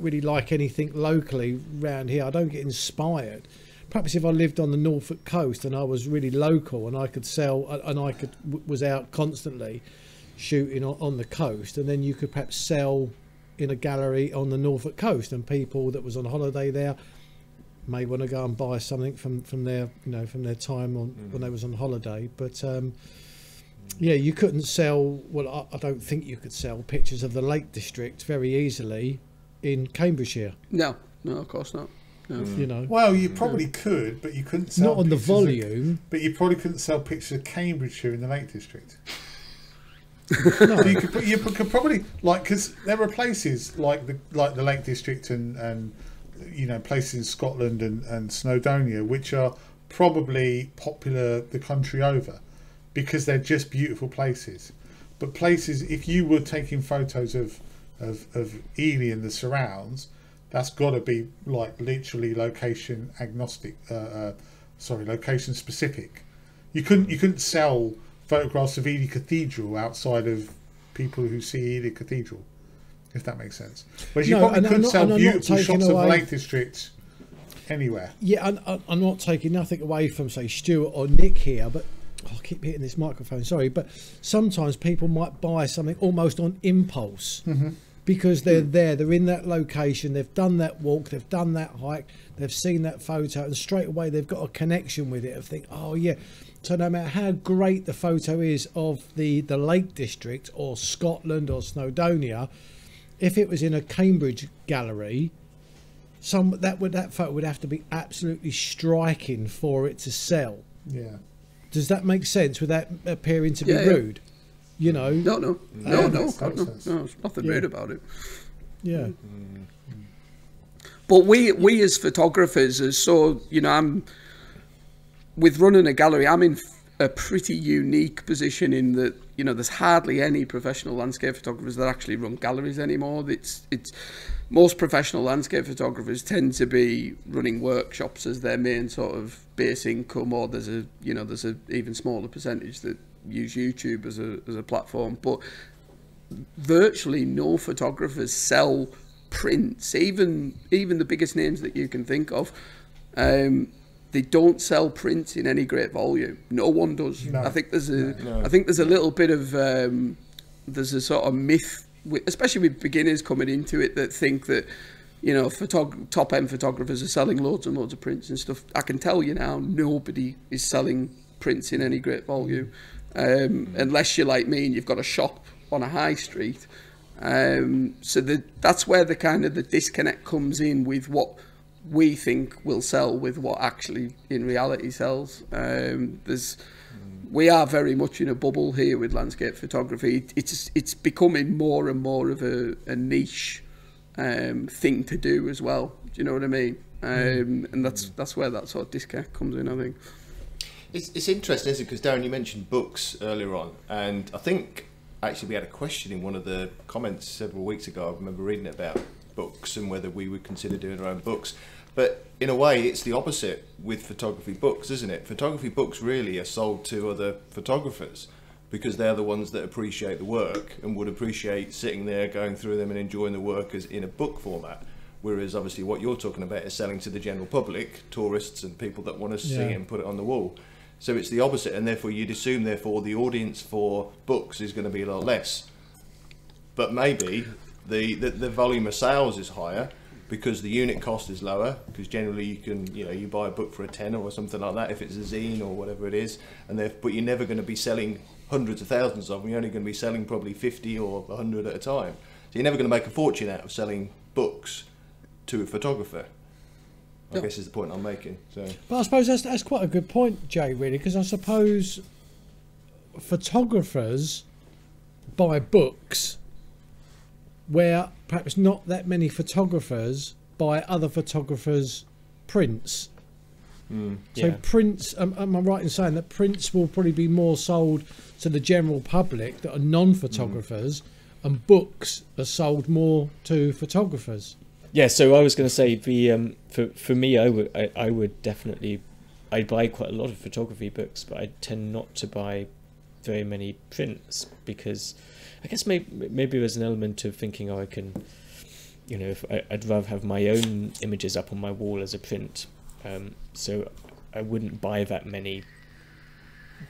really like anything locally around here. I don't get inspired. Perhaps if I lived on the Norfolk coast and I was really local and I could sell, and I was out constantly shooting on the coast, and then you could perhaps sell in a gallery on the Norfolk coast, and people that was on holiday there may want to go and buy something from their, you know, from their time when they was on holiday. But yeah, you couldn't sell, well, I don't think you could sell pictures of the Lake District very easily in Cambridgeshire. No, of course not. No. You know, well, you probably could, but you couldn't sell not on the volume. But you probably couldn't sell pictures of Cambridgeshire in the Lake District. No. You could probably, like, because there are places like the Lake District and you know, places in Scotland and Snowdonia which are probably popular the country over, because they're just beautiful places. But places, if you were taking photos of Ely and the surrounds, that's got to be like literally location agnostic. Location specific. You couldn't sell photographs of Ely Cathedral outside of people who see Ely Cathedral, if that makes sense. Whereas you probably couldn't sell beautiful shots of the Lake District anywhere. Yeah, I'm not taking nothing away from, say, Stuart or Nick here, but I keep hitting this microphone, sorry, but sometimes people might buy something almost on impulse, because they're there, they're in that location, they've done that walk, they've done that hike, they've seen that photo, and straight away they've got a connection with it, of think, oh yeah. So no matter how great the photo is of the Lake District or Scotland or Snowdonia, if it was in a Cambridge gallery, that photo would have to be absolutely striking for it to sell. Yeah. Does that make sense without appearing to be rude? You know? No. There's nothing rude about it. Yeah. But we as photographers, you know, with running a gallery, I'm in a pretty unique position in that, you know, there's hardly any professional landscape photographers that actually run galleries anymore. It's most professional landscape photographers tend to be running workshops as their main sort of base income, or there's a even smaller percentage that use YouTube as a platform. But virtually no photographers sell prints, even the biggest names that you can think of. They don't sell prints in any great volume. No one does. No. I think there's a little bit of there's a sort of myth, especially with beginners coming into it, that think that, you know, top end photographers are selling loads and loads of prints and stuff. I can tell you now, nobody is selling prints in any great volume, unless you're like me and you've got a shop on a high street. So that's where the kind of the disconnect comes in with what we think will sell with what actually in reality sells. We are very much in a bubble here with landscape photography. It's becoming more and more of a niche thing to do as well. Do you know what I mean? And that's where that sort of disconnect comes in, I think. It's interesting, isn't it? Because Darren, you mentioned books earlier on, and I think actually we had a question in one of the comments several weeks ago. I remember reading it about books and whether we would consider doing our own books. But in a way, it's the opposite with photography books, isn't it? Photography books really are sold to other photographers, because they're the ones that appreciate the work and would appreciate sitting there, going through them and enjoying the work as in a book format. Whereas obviously what you're talking about is selling to the general public, tourists and people that want to see it and put it on the wall. So it's the opposite, and therefore you'd assume, therefore, the audience for books is going to be a lot less. But maybe the volume of sales is higher because the unit cost is lower, because generally you can, you buy a book for a tenner or something like that if it's a zine or whatever it is, but you're never going to be selling hundreds of thousands of them. You're only going to be selling probably 50 or 100 at a time. So you're never going to make a fortune out of selling books to a photographer, I guess is the point I'm making. So. But I suppose that's quite a good point, Jay, really, because I suppose photographers buy books where perhaps not that many photographers buy other photographers' prints. So prints, am I right in saying that prints will probably be more sold to the general public that are non-photographers, and books are sold more to photographers? Yeah, so I was going to say for me, I would definitely, I buy quite a lot of photography books, but I tend not to buy very many prints because I guess maybe there's an element of thinking, I can, if I'd rather have my own images up on my wall as a print, so I wouldn't buy that many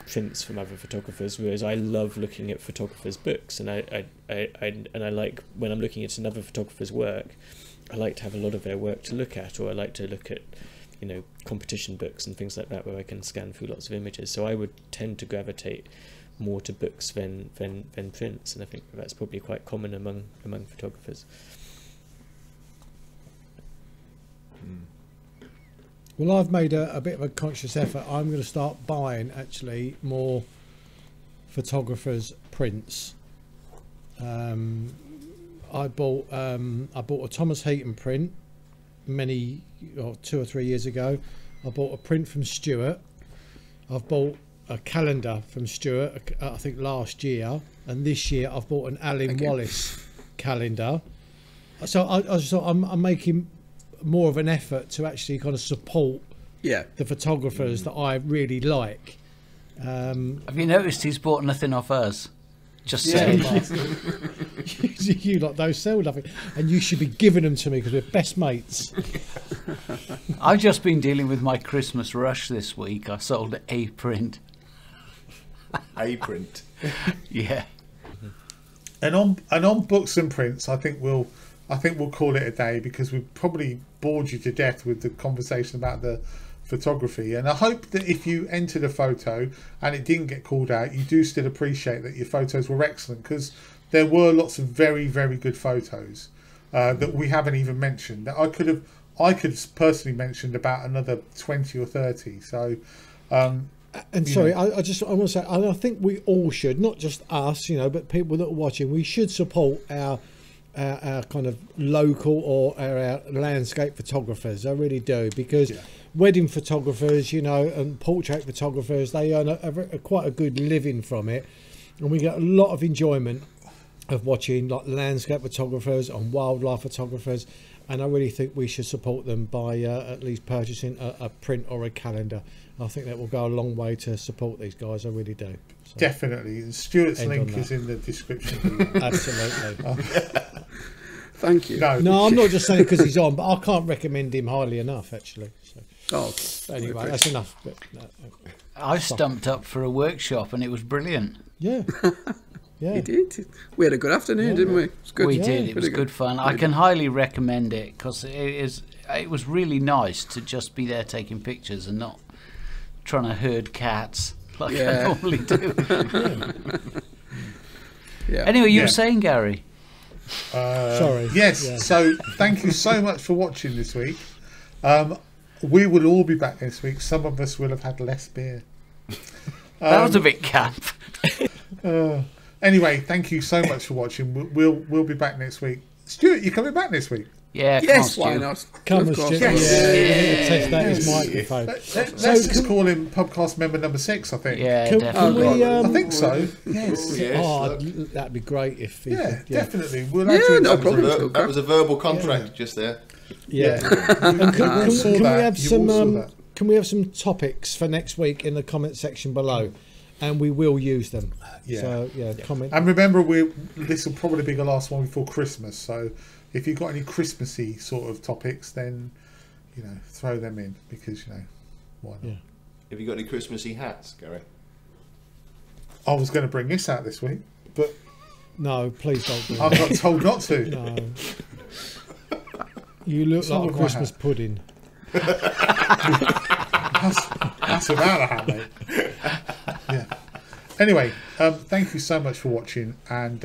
prints from other photographers. Whereas I love looking at photographers' books, and I like when I'm looking at another photographer's work, I like to have a lot of their work to look at, or I like to look at, competition books and things like that where I can scan through lots of images. So I would tend to gravitate more to books than prints, and I think that's probably quite common among photographers. Well, I've made a bit of a conscious effort. I'm going to start buying actually more photographers' prints. I bought a Thomas Heaton print 2 or 3 years ago. I bought a print from Stuart. I've bought a calendar from Stuart, I think last year, and this year I've bought an Alan Wallace calendar. So I'm making more of an effort to actually kind of support the photographers that I really like. Have you noticed he's bought nothing off us? Just saying. You lot don't sell nothing, and you should be giving them to me because we're best mates. I've just been dealing with my Christmas rush this week. I sold a print. A print. Yeah. And on books and prints, I think we'll call it a day, because we've probably bored you to death with the conversation about the photography. And I hope that if you entered a photo and it didn't get called out, you do still appreciate that your photos were excellent, because there were lots of very, very good photos that we haven't even mentioned, that I could have personally mentioned about another 20 or 30. So and sorry, I want to say, and I think we all should, not just us, but people that are watching, we should support our kind of local or our landscape photographers. I really do, because wedding photographers, and portrait photographers, they earn quite a good living from it, and we get a lot of enjoyment of watching like landscape photographers and wildlife photographers, and I really think we should support them by at least purchasing a print or a calendar. I think that will go a long way to support these guys. I really do. So, definitely. And Stuart's link is in the description. Absolutely. Thank you. No, I'm not just saying because he's on, but I can't recommend him highly enough, actually. So, anyway, that's enough. But, I stumped up for a workshop and it was brilliant. Yeah. Yeah. You did. We had a good afternoon, didn't we? It was good. We did. It was good fun. I can highly recommend it, because it was really nice to just be there taking pictures and not trying to herd cats like I normally do. Anyway, you were saying, Gary? Sorry. Yes. Yeah. So thank you so much for watching this week. We will all be back next week. Some of us will have had less beer. That was a bit camp. Anyway, thank you so much for watching. We'll be back next week. Stuart, you coming back next week? Yeah, yes, why not? Come on, Stuart. Yes. Test that his microphone. Let's just call him Pubcast member number 6, I think. Yeah, can definitely. I think so. Yes. That'd be great if he Yeah, could, definitely. We'll no problem. That was a verbal contract just there. Yeah. And can we have some topics for next week in the comment section below, and we will use them. Yeah. So comment. And remember, this will probably be the last one before Christmas. So if you've got any Christmassy sort of topics, then throw them in, because why not? Yeah. Have you got any Christmassy hats, Gary? I was going to bring this out this week, but no, please don't do I got told not to. No. You look like a Christmas pudding. That's about a hat, mate. Yeah. Anyway, thank you so much for watching, and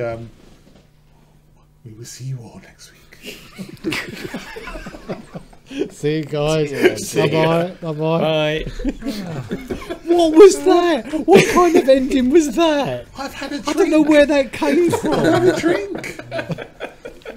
we will see you all next week. See you guys. Bye-bye. Bye-bye. Bye. What was that? What kind of ending was that? I've had a drink. I don't know where that came from. I've had a drink.